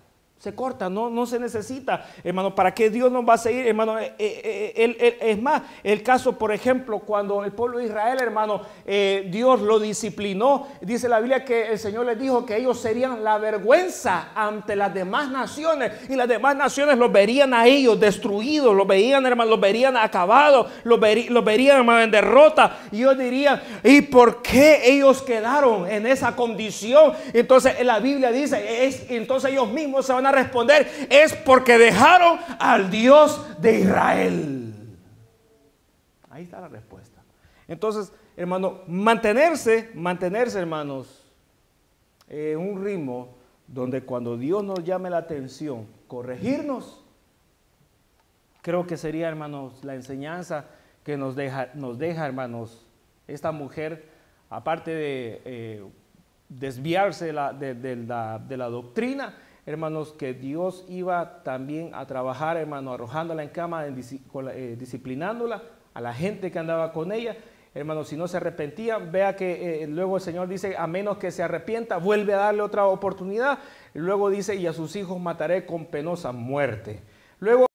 no se necesita, hermano. ¿Para qué Dios nos va a seguir, hermano? Es más, el caso, por ejemplo, cuando el pueblo de Israel, hermano, Dios lo disciplinó, dice la Biblia que el Señor les dijo que ellos serían la vergüenza ante las demás naciones, y las demás naciones los verían a ellos destruidos, los veían, hermano, los verían acabados, los verían, hermano, en derrota, y ellos dirían, ¿y por qué ellos quedaron en esa condición? Entonces la Biblia dice, entonces ellos mismos se van a responder, es porque dejaron al Dios de Israel. Ahí está la respuesta. Entonces, hermano, mantenerse, hermanos, en un ritmo donde cuando Dios nos llame la atención, corregirnos, creo que sería, hermanos, la enseñanza que nos deja, hermanos, esta mujer, aparte de desviarse de la doctrina, hermanos, que Dios iba también a trabajar, hermano, arrojándola en cama, disciplinándola a la gente que andaba con ella. Hermano, si no se arrepentían, vea que luego el Señor dice, a menos que se arrepienta, vuelve a darle otra oportunidad. Luego dice, y a sus hijos mataré con penosa muerte. Luego